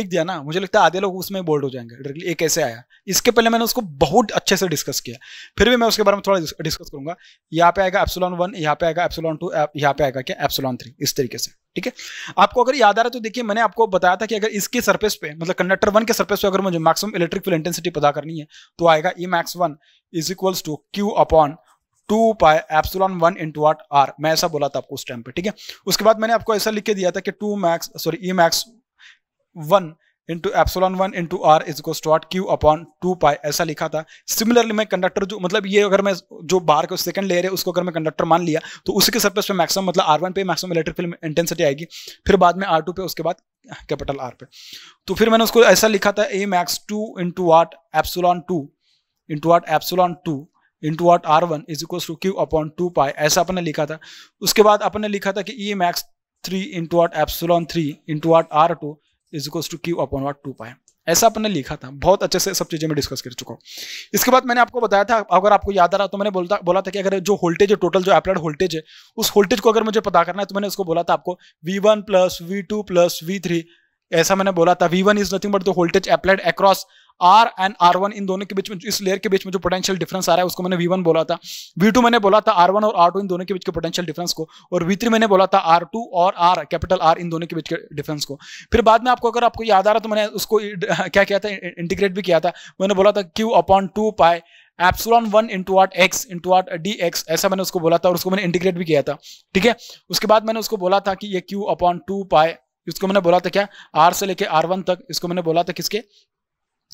दिया ना, मुझे लगता है आधे लोग उसमें बोल्ड हो जाएंगे डायरेक्टली, ये कैसे आया। इसके पहले मैंने उसको बहुत अच्छे से डिस्कस किया, फिर भी मैं उसके बारे में थोड़ा डिस्कस करूंगा। यहाँ पे आएगा ε1, यहाँ पे आएगा ε2, यहाँ पे आएगा क्या ε3, इस तरीके से, ठीक है। आपको अगर याद आ रहा है तो देखिए मैंने आपको बताया था कि अगर इसके सरफेस पे मतलब कंडक्टर 1 के सरफेस पे अगर मुझे मैक्सिमम इलेक्ट्रिक फील्ड इंटेंसिटी पता करनी है तो आएगा Emax1 is equals to Q/2 pi ε1 into what R। मैं ऐसा बोला था आपको उस टाइम पे, ठीक है। उसके बाद मैंने आपको ऐसा लिख के दिया था कि Emax1 into ε1 into R is equals to what Q/2 पाई, ऐसा लिखा था। सिमिलरली मैं कंडक्टर जो मतलब ये अगर मैं जो बाहर का सेकंड लेयर है उसको अगर मैं कंडक्टर मान लिया तो उसी के सरफेस पे मैक्सिमम मतलब R1 पे मैक्सिमम इलेक्ट्रिक फील्ड इंटेंसिटी आएगी, फिर बाद में R2 पे, उसके बाद कैपिटल R पे। तो फिर मैंने उसको ऐसा लिखा था Emax2 into what ε2 into what ε2 into what R1 is equals to Q/2 पाई, ऐसा अपन ने लिखा था। उसके बाद अपन ने लिखा था कि Emax3 into what ε3 into what R2 is equals to Q/2 पाई, ऐसा अपन ने लिखा था। बहुत अच्छे से सब चीजें मैं डिस्कस कर चुका हूँ। इसके बाद मैंने आपको बताया था, अगर आपको याद आ रहा तो मैंने बोला था कि अगर जो वोल्टेज है, टोटल जो अप्लाइड वोल्टेज है, उस वोल्टेज को अगर मुझे पता करना है तो मैंने उसको बोला था आपको V1 + V2 + V3, ऐसा मैंने बोला था। V1 is nothing but the voltage applied across R and R1, इन दोनों के बीच में, इस लेयर के बीच में जो पोटेंशियल डिफरेंस आ रहा है उसको मैंने V1 बोला था। V2 मैंने बोला था R1 और R2 इन दोनों के बीच के पोटेंशियल डिफरेंस को, और V3 मैंने बोला था R2 और R कैपिटल R इन दोनों के बीच के डिफरेंस को। फिर बाद में आपको अगर आपको याद आ रहा तो मैंने उसको क्या किया था, इंटीग्रेट भी किया था। मैंने बोला था Q/2 pi ε1 into what x into what dx, ऐसा मैंने उसको बोला था और उसको मैंने इंटीग्रेट भी किया था, ठीक है। उसके बाद मैंने उसको बोला था कि ये Q/2 पाई, इसको मैंने बोला था क्या, R से लेके R1 तक, इसको मैंने बोला था किसके,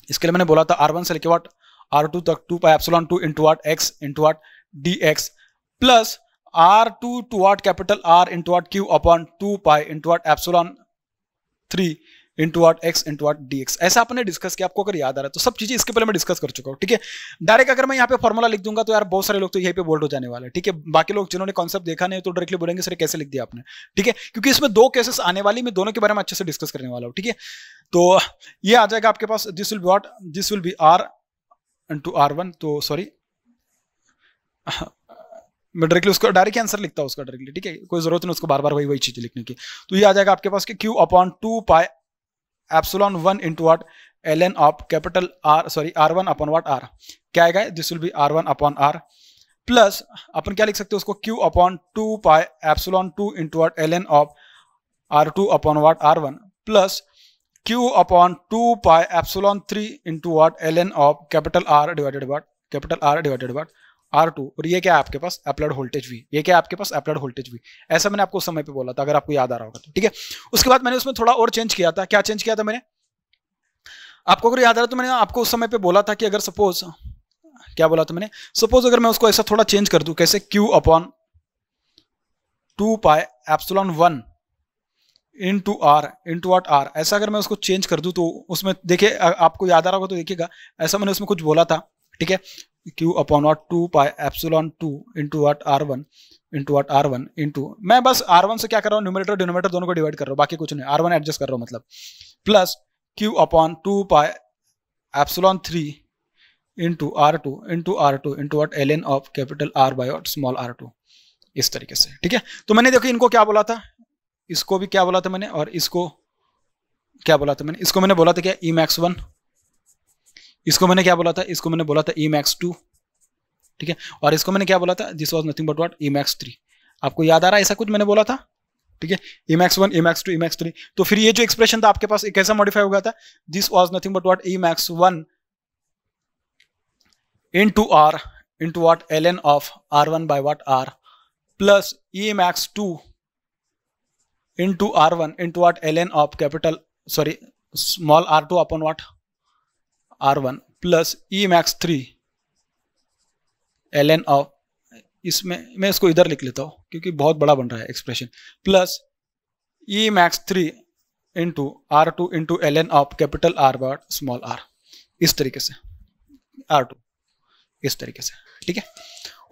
इसके लिए मैंने बोला था R1 से लेके what R2 तक 2 पाई ε2 into what x into what dx plus R2 to what capital R into what Q/2 pi into what ε3 into what x into what dx, ऐसा आपने डिस्कस किया। आपको अगर याद आ रहा है तो सब चीजें इसके पहले मैं डिस्कस कर चुका हूँ, ठीक है। डायरेक्ट अगर मैं यहाँ पे फॉर्मूला लिख दूंगा तो यार बहुत सारे लोग तो यहीं पे बोल्ड हो जाने वाले हैं, ठीक है। बाकी लोग जिन्होंने कॉन्सेप्ट देखा नहीं तो डायरेक्टली बोलेंगे सर कैसे लिख दिया आपने, ठीक है, क्योंकि इसमें 2 केसेस आने वाली, मैं दोनों के बारे में अच्छे से डिस्कस करने वाला हूँ, ठीक है। तो ये आ जाएगा आपके पास, this will be what, this will be R into R1, तो सॉरी मैं डायरेक्टली उसको डायरेक्ट आंसर लिखता हूँ उसका डायरेक्टली, ठीक है, कोई जरूरत नहीं उसको बार बार वही चीज लिखने की। तो ये आ जाएगा आपके पास कि Q upon 2 pi epsilon 1 into what ln of capital R sorry R1 upon what R, क्या आएगा, this will be R1 upon R plus अपन क्या लिख सकते हैं उसको Q upon 2 pi epsilon 2 into what ln of R2 upon what R1 plus Q upon 2 pi epsilon 3 into what ln of capital R divided by R2, और ये क्या है आपके पास अप्लाइड वोल्टेज V, ये क्या है आपके पास अप्लाइड वोल्टेज V। ऐसा मैंने आपको उस समय पे बोला था, अगर आपको याद आ रहा होगा तो, ठीक है। उसके बाद मैंने उसमें थोड़ा और चेंज किया था, क्या चेंज किया था मैंने, आपको अगर याद आ रहा तो मैंने आपको उस समय पे बोला था कि अगर सपोज, क्या बोला था मैंने, सपोज अगर मैं उसको ऐसा थोड़ा चेंज कर दूं, कैसे, Q upon 2 pi epsilon 1 into R into what R, ऐसा अगर मैं उसको चेंज कर दूं तो उसमें देखिए आपको याद आ रहा होगा तो देखिएगा, ऐसा मैंने उसमें कुछ बोला था, ठीक है, Q upon what 2 pi epsilon 2 into what R1 into, मैं बस R1 से क्या कर रहा हूँ, न्यूमरेटर डिनोमिनेटर दोनों को डिवाइड कर रहा हूँ, बाकी कुछ नहीं, R1 एडजस्ट कर रहा हूँ मतलब, plus Q upon 2 pi epsilon 3 into R2 into what ln of capital R by what small R2, इस तरीके से, ठीक है। तो मैंने देखो इनको क्या बोला था, इसको भी क्या बोला था मैंने, और इसको क्या बोला था मैंने, इसको मैंने बोला था क्या Emax1, इसको मैंने क्या बोला था, इसको मैंने बोला था Emax2, ठीक है, और इसको मैंने क्या बोला था, this was nothing but what Emax3, आपको याद आ रहा है ऐसा कुछ मैंने बोला था, ठीक है, Emax1 Emax2 Emax3, तो फिर ये जो एक्सप्रेशन था आपके पास कैसा मॉडिफाई हो गया था, this was nothing but what Emax1 into R into what ln of R1 by what R plus Emax2 into R1 into what ln of capital sorry small R2 upon what R1 plus Emax3 ln of, इसमें मैं इसको इधर लिख लेता हूँ क्योंकि बहुत बड़ा बन रहा है expression, plus Emax3 into R2 into ln of capital R by small r, इस तरीके से R2, इस तरीके से, ठीक है।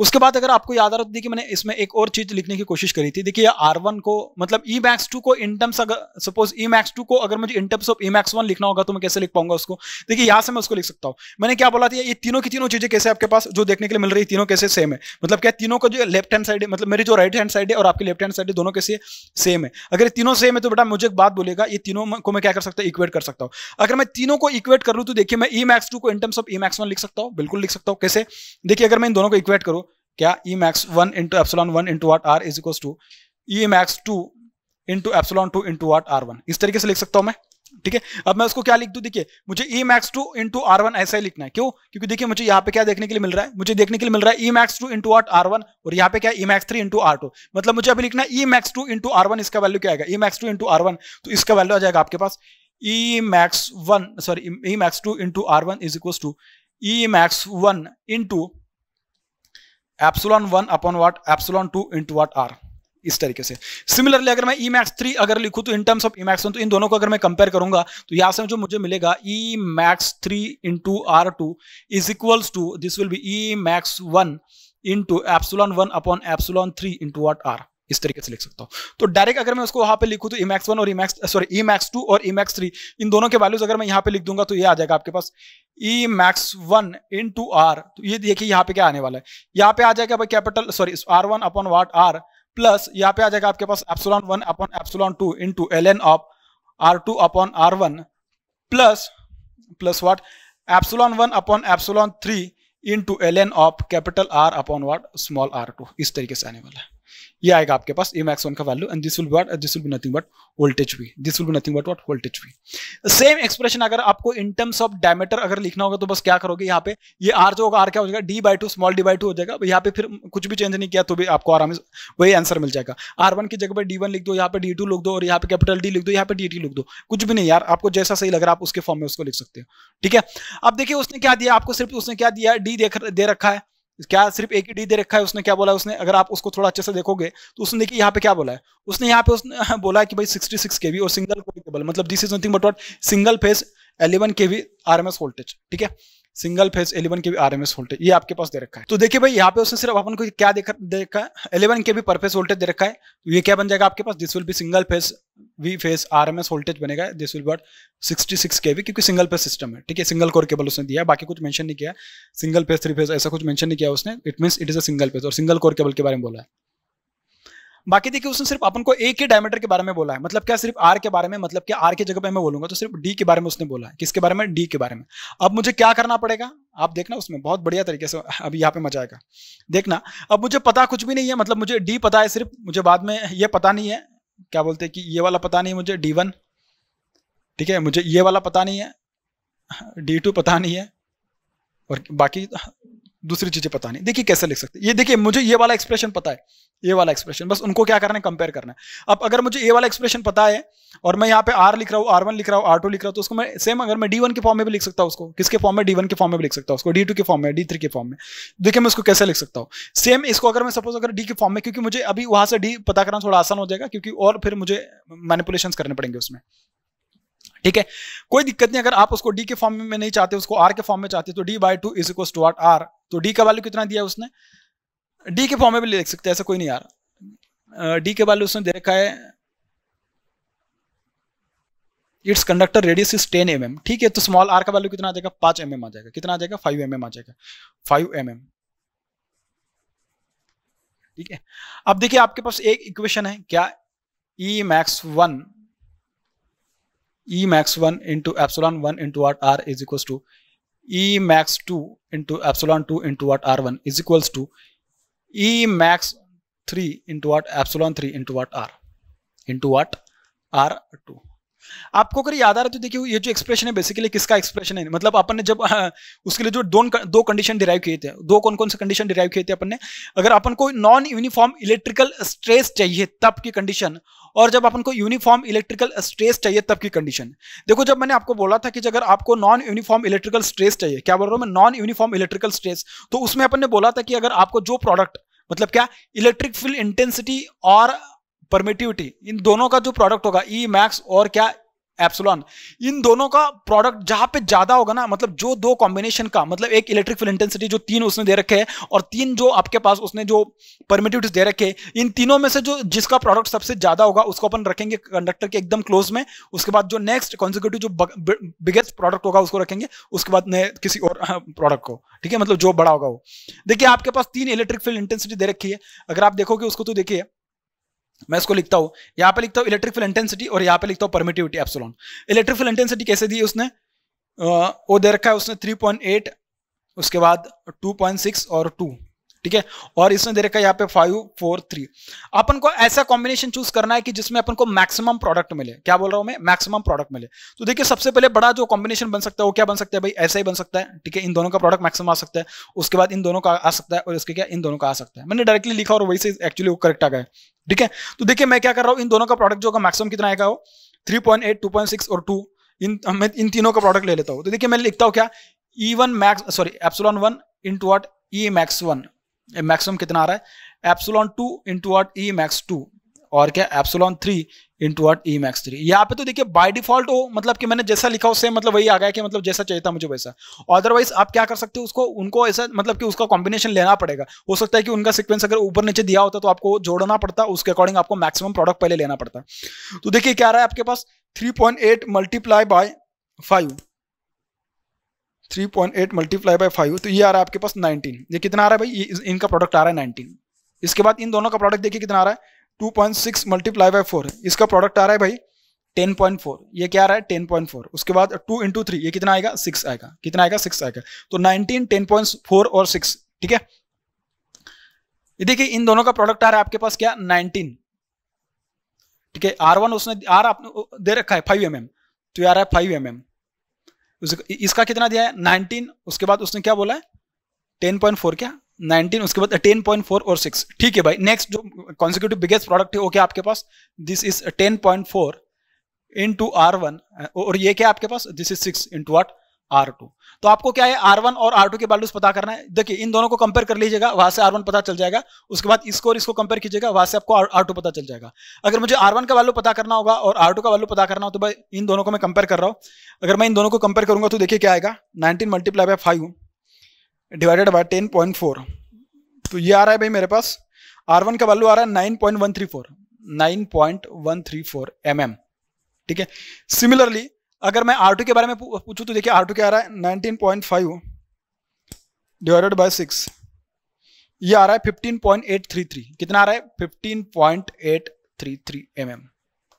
उसके बाद अगर आपको याद आ रहा तो देखिए मैंने इसमें एक और चीज लिखने की कोशिश करी थी, देखिए R1 को मतलब Emax2 को इन टर्म्स, अगर सपोज Emax2 को अगर मुझे इन टर्म्स ऑफ Emax1 लिखना होगा तो मैं कैसे लिख पाऊंगा उसको, देखिए यहां से मैं उसको लिख सकता हूं, मैंने क्या बोला था, ये तीनों की तीनों चीजें कैसे आपके पास जो देखने के लिए मिल रही है, तीनों कैसे सेम है, मतलब क्या तीनों का जो लेफ्ट हैंड साइड है, मतलब मेरी जो राइट हैंड साइड है और आपकी लेफ्ट हैंड साइड है दोनों कैसे सेम है, अगर ये तीनों सेम है तो बेटा मुझे एक बात बोलेगा, ये तीनों को मैं क्या कर सकता हूँ, इक्वेट कर सकता हूँ। अगर मैं तीनों को इक्वेट कर लूँ तो देखिए मैं Emax2 को इन टर्म्स ऑफ Emax1 लिख सकता हूँ, बिल्कुल लिख सकता हूँ, कैसे, देखिए अगर मैं इन दोनों को इक्वेट करूँ, क्या Emax1 into epsilon 1 into what R is equals to Emax2 into epsilon 2 into what R1, इस तरीके से लिख सकता हूं मैं, ठीक है। अब मैं उसको क्या लिख दूं, देखिए मुझे Emax2 इंटू R1 ऐसा ही लिखना है, क्यों, क्योंकि देखिए मुझे यहाँ पे क्या देखने के लिए मिल रहा है, मुझे देखने के लिए मिल रहा है Emax2 इंटू व्हाट R1 और यहाँ पे क्या Emax3 इंटू R2, मतलब मुझे अभी लिखना है Emax2 इंटू R1, इसका वैल्यू क्या आएगा, Emax2 इंटू R1, तो इसका वैल्यू आ जाएगा आपके पास Emax2 into R1 is equals to Emax1 into epsilon 1 upon what epsilon 2 into what R, इस तरीके से। सिमिलरली अगर मैं Emax3 अगर लिखूं तो इन टर्म्स ऑफ Emax1, तो इन दोनों को अगर मैं कंपेयर करूंगा तो यहां से जो मुझे मिलेगा Emax3 into R2 is equals to, this will be Emax1 into epsilon 1 upon epsilon 3 into what R, इस तरीके से लिख सकता हूं। तो डायरेक्ट अगर मैं उसको वहां पे लिखूं तो Emax1 और Emax2 और Emax3 इन दोनों के वैल्यूज अगर मैं यहां पे लिख दूंगा तो ये आ जाएगा आपके पास Emax1 इंटू R, तो ये देखिए यहाँ पे क्या आने वाला है, यहाँ पे आ जाएगा भाई capital R1 upon what R plus यहाँ पे आ जाएगा आपके पास epsilon 1 upon epsilon 2 into ln of R2 upon R1 plus what epsilon 1 upon epsilon 3 into ln of capital R upon what small R2, इस तरीके से आने वाला है। ये आएगा आपके पास Emax1 का value and this will be nothing but voltage V, this will be nothing but what voltage V। Same expression अगर आपको इन टर्म्स ऑफ डायमीटर अगर लिखना होगा तो बस क्या करोगे, यहाँ पे ये R जो होगा R क्या हो जाएगा d/2 स्मॉल d/2 हो जाएगा, यहाँ पे फिर कुछ भी चेंज नहीं किया तो भी आपको आराम से वही आंसर मिल जाएगा। R1 की जगह पे d1 लिख दो, यहाँ पे d2 लिख दो और यहाँ पे कैपिटल D लिख दो, यहाँ पे dt लिख दो, कुछ भी नहीं यार, आपको जैसा सही लग रहा है आप उसके फॉर्म में उसको लिख सकते हो, ठीक है। अब देखिए उसने क्या दिया आपको, सिर्फ उसने क्या दिया, d दे रखा है, क्या सिर्फ एक ही डी दे रखा है, उसने क्या बोला, उसने अगर आप उसको थोड़ा अच्छे से देखोगे तो उसने देखिए यहाँ पे क्या बोला है, उसने यहाँ पे उसने बोला है कि भाई 66 kV और सिंगल कोर केबल, मतलब this is nothing but what single phase 11 kV RMS voltage, ठीक है, single phase 11 kV RMS voltage ये आपके पास दे रखा है। तो देखिए भाई यहाँ पे उसने सिर्फ अपन को क्या देखा है, 11 kV पर फेज वोल्टेज दे रखा है, तो ये क्या बन जाएगा आपके पास, this will be single phase V phase RMS voltage बनेगा, दिस विल बट 66 kV, क्योंकि सिंगल फेज सिस्टम है, ठीक है, सिंगल कोर केबल उसने दिया है, बाकी कुछ मेंशन नहीं किया, सिंगल फेज 3 फेज ऐसा कुछ मेंशन नहीं किया उसने, it means it is a single phase और सिंगल कोर केबल के बारे में बोला है। बाकी देखिए उसने सिर्फ अपन को एक ही डायमीटर के बारे में बोला है, मतलब क्या सिर्फ आर के बारे में, मतलब क्या आर की जगह पे मैं बोलूंगा तो सिर्फ डी के बारे में उसने बोला है, किसके बारे में, डी के बारे में। अब मुझे क्या करना पड़ेगा, आप देखना उसमें बहुत बढ़िया तरीके से अभी यहाँ पे मजा आएगा, देखना। अब मुझे पता कुछ भी नहीं है, मतलब मुझे डी पता है सिर्फ, मुझे बाद में ये पता नहीं है, क्या बोलते हैं कि ये वाला पता नहीं है मुझे D1, ठीक है, मुझे ये वाला पता नहीं है, D2 पता नहीं है, और बाकी दूसरी चीजें पता नहीं। देखिए कैसे लिख सकते हैं, ये देखिए मुझे ये वाला एक्सप्रेशन पता है, ये वाला एक्सप्रेशन, बस उनको क्या करना है, कंपेयर करना है। अब अगर मुझे ये वाला एक्सप्रेशन पता है और मैं यहाँ पे R लिख रहा हूँ, R1 लिख रहा हूँ, R2 लिख रहा हूँ, तो उसको मैं सेम अगर मैं D1 के फॉर्म में भी लिख सकता हूँ, उसको किसके फॉर्म में, D1 के फॉर्म में भी लिख सकता हूँ, उसको D2 के फॉर्म में, D3 के फॉर्म में। देखिए मैं उसको कैसे लिख सकता हूँ सेम इसको, अगर मैं सपोज अगर D के फॉर्म में, क्योंकि मुझे अभी वहां से D पता करना थोड़ा आसान हो जाएगा, क्योंकि और फिर मुझे मैनिपुलेशंस करने पड़ेंगे उसमें, ठीक है, कोई दिक्कत नहीं। अगर आप उसको डी के फॉर्म में नहीं चाहते, उसको आर के फॉर्म में चाहते, तो d/2 is equal to R, तो डी का वैल्यू कितना दिया उसने, डी के फॉर्म में भी लिख सकते हैं, ऐसा कोई नहीं यार, डी के वैल्यू उसने दे रखा है, it's conductor radius is 10 mm, ठीक है, तो स्मॉल आर का वैल्यू कितना आ जाएगा, 5 mm आ जाएगा, कितना आ जाएगा, 5 mm आ जाएगा, 5 mm, ठीक है। अब देखिए आपके पास एक इक्वेशन है क्या, E max 1 into epsilon 1 into what R is equals to E max 2 into epsilon 2 into what R1 is equals to E max 3 into what epsilon 3 into what R into what R2। आपको अगर याद आ रहा है तो देखिए ये जो expression है बेसिकली किसका एक्सप्रेशन है, मतलब अपन ने जब उसके लिए जो दो कंडीशन डिराइव किए थे, दो कौन कौन से कंडीशन डिराइव किए थे अपन ने, अगर अपन को नॉन यूनिफॉर्म इलेक्ट्रिकल स्ट्रेस चाहिए तब की कंडीशन, और जब अपन को यूनिफॉर्म इलेक्ट्रिकल स्ट्रेस चाहिए तब की कंडीशन। देखो जब मैंने आपको बोला था कि अगर आपको नॉन यूनिफॉर्म इलेक्ट्रिकल स्ट्रेस चाहिए, क्या बोल रहा हूं मैं, नॉन यूनिफॉर्म इलेक्ट्रिकल स्ट्रेस, तो उसमें अपन ने बोला था कि अगर आपको जो प्रोडक्ट, मतलब क्या, इलेक्ट्रिक फील्ड इंटेंसिटी और परमिटिविटी, इन दोनों का जो प्रोडक्ट होगा ई मैक्स और क्या एप्सिलॉन, इन दोनों का प्रोडक्ट जहां पे ज्यादा होगा ना, मतलब जो दो कॉम्बिनेशन का, मतलब एक इलेक्ट्रिक फील्ड इंटेंसिटी जो 3 उसने दे रखे हैं और 3 जो आपके पास उसने जो परमिटिविटीज दे रखे हैं, इन तीनों में से जो जिसका प्रोडक्ट सबसे ज्यादा होगा उसको अपन रखेंगे कंडक्टर के एकदम क्लोज में, उसके बाद जो नेक्स्ट कॉन्सिक्यूटिव जो बिगेस्ट प्रोडक्ट होगा उसको रखेंगे, उसके बाद किसी और प्रोडक्ट को, ठीक है, मतलब जो बड़ा होगा वो। देखिए आपके पास 3 इलेक्ट्रिक फील्ड इंटेंसिटी दे रखी है, अगर आप देखोगे उसको तो देखिए मैं इसको लिखता हूं, यहां पे लिखता हूं इलेक्ट्रिक फील्ड इंटेंसिटी और यहां पे लिखता हूं permittivity epsilon. Electric field intensity कैसे दी है उसने, वो दे रखा है उसने 3.8, उसके बाद 2.6 और 2, ठीक है, और इसने दे रखा है यहाँ पे 5, 4, 3। अपन को ऐसा कॉम्बिनेशन चूज करना है कि जिसमें अपन को मैक्सिमम प्रोडक्ट मिले, क्या बोल रहा हूं मैं, मैक्सिमम प्रोडक्ट मिले। तो देखिए सबसे पहले बड़ा जो कॉम्बिनेशन बन सकता है वो क्या बन सकता है भाई, ऐसा ही बन सकता है, ठीक है, इन दोनों का प्रोडक्ट मैक्सिमम आ सकता है, उसके बाद इन दोनों का आ सकता है, और इसके क्या इन दोनों का आ सकता है। मैंने डायरेक्टली लिखा और वही से एक्चुअली वो करेक्ट आ गया, ठीक है। तो देखिए मैं क्या कर रहा हूँ, इन दोनों का प्रोडक्ट जो होगा मैक्सिमम कितना आएगा, वो 3.8, 2.6 और 2, इन तीनों का प्रोडक्ट ले लेता हूँ। तो देखिए मैं लिखता हूँ क्या, E1 max, sorry epsilon 1 into what E max 1, maximum कितना आ रहा है, epsilon 2 into what E max 2, और क्या epsilon 3 into what E max 3। यहाँ पे तो देखिए बाय डिफॉल्ट हो, मतलब कि मैंने जैसा लिखा उससे मतलब वही आ गया कि मतलब जैसा चाहिए था मुझे वैसा। अदरवाइज आप क्या कर सकते हो, उसको उनको ऐसा मतलब कि उसका कॉम्बिनेशन लेना पड़ेगा, हो सकता है कि उनका सीक्वेंस अगर ऊपर नीचे दिया होता तो आपको जोड़ना पड़ता, उसके अकॉर्डिंग आपको मैक्सिमम प्रोडक्ट पहले लेना पड़ता। तो देखिए क्या आ रहा है आपके पास 3.8 मल्टीप्लाई बाय 5, 3.8 मल्टीप्लाई बाय 5, तो ये आ रहा है आपके पास 19। ये कितना आ रहा है भाई, इनका प्रोडक्ट आ रहा है 19। इसके बाद इन दोनों का प्रोडक्ट देखिए कितना आ रहा है, 2.6 मल्टीप्लाई बाय 4, इसका प्रोडक्ट आ रहा है भाई 10.4, ये क्या आ रहा है 10.4। उसके बाद 2 इंटू 3, ये कितना आएगा 6 आएगा, कितना आएगा 6 आएगा। तो 19, 10.4 और 6, ठीक है। ये देखिए इन दोनों का प्रोडक्ट आ रहा है आपके पास क्या 19, ठीक है। R1 उसने आपने दे रखा है 5 mm, तो ये आ रहा है 5 mm। इसका कितना दिया है 19, उसके बाद उसने क्या बोला है 10.4, क्या 19, उसके बाद 10.4 और 6, ठीक है भाई। नेक्स्ट जो कॉन्सिक्यूटिव बिगेस्ट प्रोडक्ट है वो क्या आपके पास, दिस इज 10.4 इंटू R1, और ये क्या आपके पास, this is 6 into what R2। तो आपको क्या है R1 और R2 के वैल्यूज पता करना है। देखिए इन दोनों को कंपेयर कर लीजिएगा, वहां से R1 पता चल जाएगा, उसके बाद इसको और इसको कंपेयर कीजिएगा, वहां से आपको R2 पता चल जाएगा। अगर मुझे R1 का वैल्यू पता करना होगा और R2 का वैल्यू पता करना हो तो भाई इन दोनों को मैं कंपेयर कर रहा हूं। अगर मैं इन दोनों को कंपेयर करूंगा तो देखिए क्या आएगा, 19 मल्टीप्लाई बाय 5 डिवाइडेड बाय 10.4, तो ये आ रहा है भाई मेरे पास R1 का वैल्यू आ रहा है 9.134 mm, ठीक है। सिमिलरली अगर मैं R2 के बारे में पूछूं तो देखिए R2 क्या आ रहा है 19.5 डिवाइडेड बाय 6, ये आ रहा है 15.833। कितना आ रहा है 15.833 mm।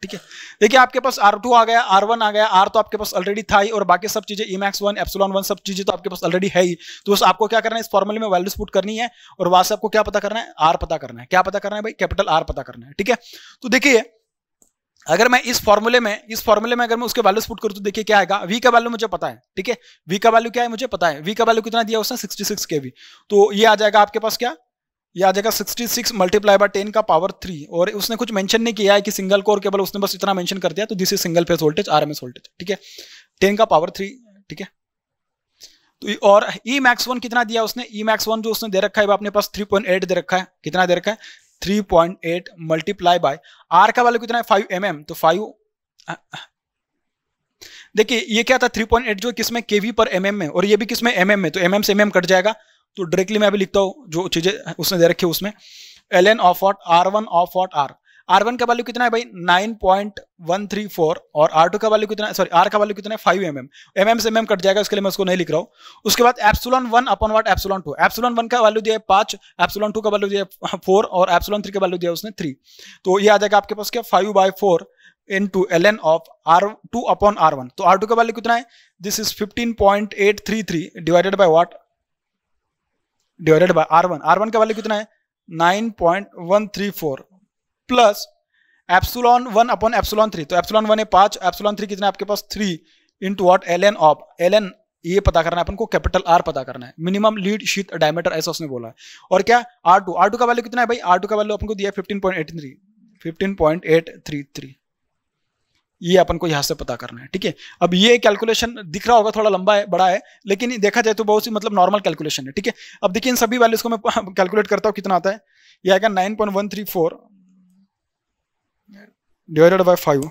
ठीक है। देखिए आपके पास R2 आ गया, R1 आ गया, R तो आपके पास ऑलरेडी था ही और बाकी सब चीजें Emax1 एप्सिलॉन 1 सब चीजें तो आपके पास ऑलरेडी है ही। तो बस आपको क्या करना है, इस फॉर्मूले में वैल्यूज पुट करनी है और वहां से आपको क्या पता करना है, R पता करना है। क्या पता करना है भाई, कैपिटल R पता करना है। ठीक है। तो देखिए अगर मैं इस फॉर्मूले में अगर मैं उसके वैल्यूज पुट करूं तो देखिए क्या आएगा, V का वैल्यू मुझे पता है। ठीक है। V का वैल्यू क्या है मुझे पता है। V का वैल्यू कितना दिया उसने 66 kV। तो ये आ जाएगा आपके पास क्या, ये आ जाएगा 66 मल्टीप्लाई बाय 10 का पावर 3। और उसने कुछ मेंशन नहीं किया है कि सिंगल कोर केबल, उसने बस इतना मेंशन कर दिया तो this is single phase voltage RMS voltage. ठीक है। 10 का पावर 3। ठीक है। तो और Emax1 कितना दिया उसने, Emax1 जो उसने दे रखा है अपने पास 3.8 दे रखा है। कितना दे रखा है 3.8 मल्टीप्लाई बाय R का वैल्यू कितना है 5 mm। तो 5 देखिए ये क्या था 3.8 जो किसमें केवी पर mm में और ये भी किसमें mm में, तो mm से mm कट जाएगा। तो डायरेक्टली मैं अभी लिखता हूं जो चीजें उसने दे रखी है उसमें ln of what R1 of what R1 का वैल्यू कितना है भाई 9.134 और R2 का वैल्यू कितना है, सॉरी R का वैल्यू कितना है 5 mm। mm से mm कट जाएगा, इसके लिए मैं उसको नहीं लिख रहा हूं। उसके बाद epsilon 1 upon what epsilon 2। Epsilon 1 का वैल्यू दिया है 5, एप्सिलॉन 2 का वैल्यू दिया है 4 और एप्सिलॉन 3 का वैल्यू दिया उसने 3। तो ये आ जाएगा आपके पास क्या 5/4 into ln of R2 upon R1। तो R2 का वैल्यू कितना है, this is 15.833 divided by what, divided by R1। R1 का वैल्यू कितना है 9.134 प्लस एप्सिलॉन 1 अपॉन एप्सिलॉन 3। तो एप्सिलॉन 1 है 5, एप्सिलॉन 3 कितना है आपके पास 3 into what ln of ln, ये पता करना है अपन को, कैपिटल R पता करना है, मिनिमम लीड शीथ डायमीटर ऐसा उसने बोला है। और क्या R2 का वैल्यू कितना है भाई, R2 का वैल्यू अपन को दिया है 15.833। ये अपन को यहां से पता करना है। ठीक है। अब ये कैलकुलेशन दिख रहा होगा थोड़ा लंबा है, बड़ा है, लेकिन देखा जाए तो बहुत सी मतलब नॉर्मल कैलकुलेशन है। ठीक है। अब देखिए इन सभी वैल्यूज को मैं कैलकुलेट करता हूं, कितना आता है, ये आएगा 9.134 डिवाइडेड बाय 5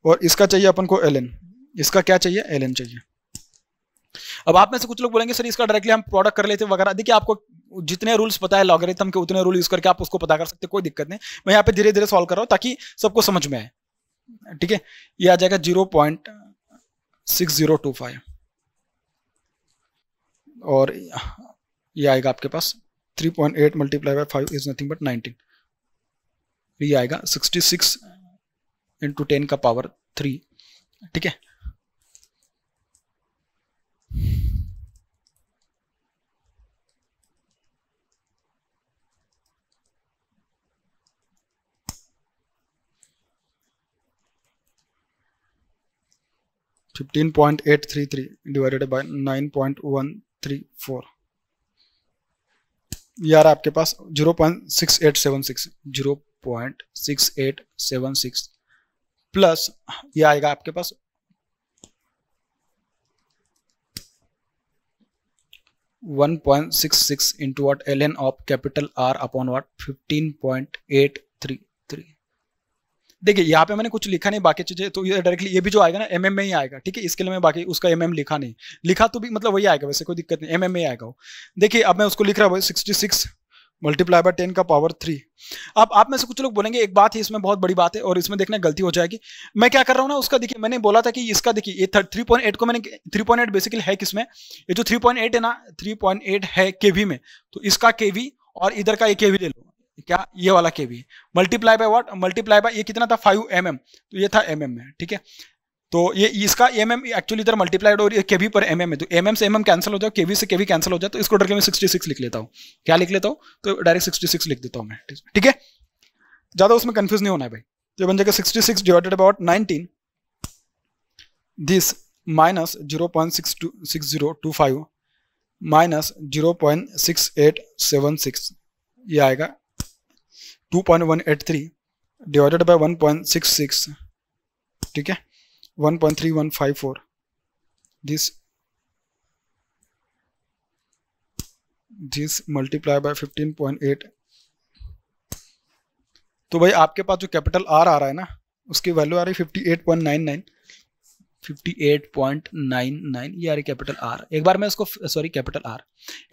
और इसका चाहिए अपन को ln, इसका क्या चाहिए ln चाहिए। अब आप में से कुछ लोग बोलेंगे सर इसका डायरेक्टली हम प्रोडक्ट कर लेते वगैरह। देखिए आपको जितने रूल्स पता है लॉगरिथम के उतने रूल यूज करके आप उसको पता कर सकते, कोई दिक्कत नहीं। मैं यहाँ पे धीरे धीरे सॉल्व कर रहा हूँ ताकि सबको समझ में आए। ठीक है। ये आ जाएगा 0.6025 और ये आएगा आपके पास 3.8 multiply by 5 is nothing but 19। ये आएगा 66 इंटू 10 का पावर 3। ठीक है। $15.833 डिवाइडेड बाय 9.134, यार आपके पास 0.6876 प्लस ये आएगा आपके पास 1.66 into what ln of capital R upon what 15.833। देखिए यहाँ पे मैंने कुछ लिखा नहीं बाकी चीजें, तो ये डायरेक्टली ये भी जो आएगा ना mm में ही आएगा। ठीक है। इसके लिए मैं बाकी उसका mm लिखा नहीं, लिखा तो भी मतलब वही आएगा, वैसे कोई दिक्कत नहीं, mm में ही आएगा वो। देखिए अब मैं उसको लिख रहा हूँ 66 मल्टीप्लाई बाय 10 का पावर 3। अब आप में से कुछ लोग बोलेंगे एक बात है इसमें, बहुत बड़ी बात है और इसमें देखना गलती हो जाएगी। मैं क्या कर रहा हूँ ना उसका, देखिए मैंने बोला था कि इसका देखिए ये 3.8 को मैंने 3.8 बेसिकली है किसमें, ये जो 3.8 है ना 3.8 है केवी में, तो इसका केवी और इधर का ये केवी ले लो, क्या ये वाला KV multiply by what, multiply by ये कितना था 5 mm, तो ये था mm में। ठीक है। तो ये इसका mm एक्चुअली इधर मल्टीप्लाइड और ये केवी पर mm है, तो mm से mm कैंसिल हो जाए, केवी से केवी कैंसिल हो जाए, तो इसको डायरेक्टली मैं 66 लिख लेता हूँ। क्या लिख लेता हूँ, तो डायरेक्ट 66 लिख देता हूँ मैं। ठीक है। ज्यादा उसमें कंफ्यूज नहीं होना है भाई। तो बन जाएगा 66 divided by 19 this minus 0.6025 minus 0.6876, ये आएगा 2.183 डिवाइडेड बाय 1.66। ठीक है। 1.3154 this multiply by 15.8। तो भाई आपके पास जो कैपिटल R आ रहा है ना उसकी वैल्यू आ रही 58.99 ये आ रही कैपिटल R। एक बार मैं इसको, सॉरी कैपिटल R,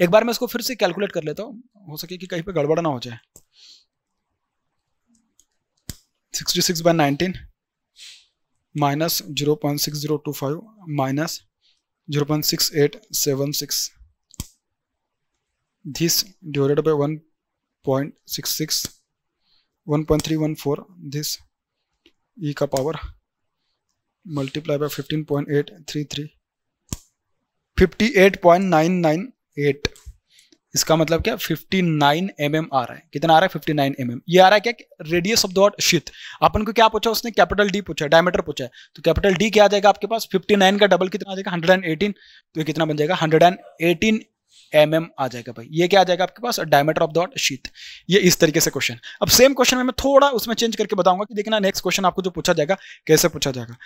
एक बार मैं इसको फिर से कैलकुलेट कर लेता हूँ, हो सके कि कहीं पे गड़बड़ ना हो जाए। 66 by 19 minus 0.6025 minus 0.6876 this divided by 1.66 1.314 this e का पावर मल्टीप्लाई बाय 15.833 58.998। इसका मतलब क्या 59 mm आ रहा है। कितना आ रहा है 59 mm। ये आ रहा है क्या रेडियस ऑफ द शीट। अपन को क्या पूछा उसने कैपिटल डी पूछा है, डायमीटर पूछा है, तो कैपिटल डी क्या आ जाएगा आपके पास 59 का डबल कितना आ जाएगा 118। तो ये कितना बन जाएगा 118 mm आ जाएगा भाई। ये क्या आ जाएगा आपके पास डायमीटर ऑफ द शीट। ये इस तरीके से क्वेश्चन। अब सेम क्वेश्चन में मैं थोड़ा उसमें चेंज करके बताऊंगा कि देखना नेक्स्ट क्वेश्चन आपको जो पूछा जाएगा कैसे पूछा जाएगा।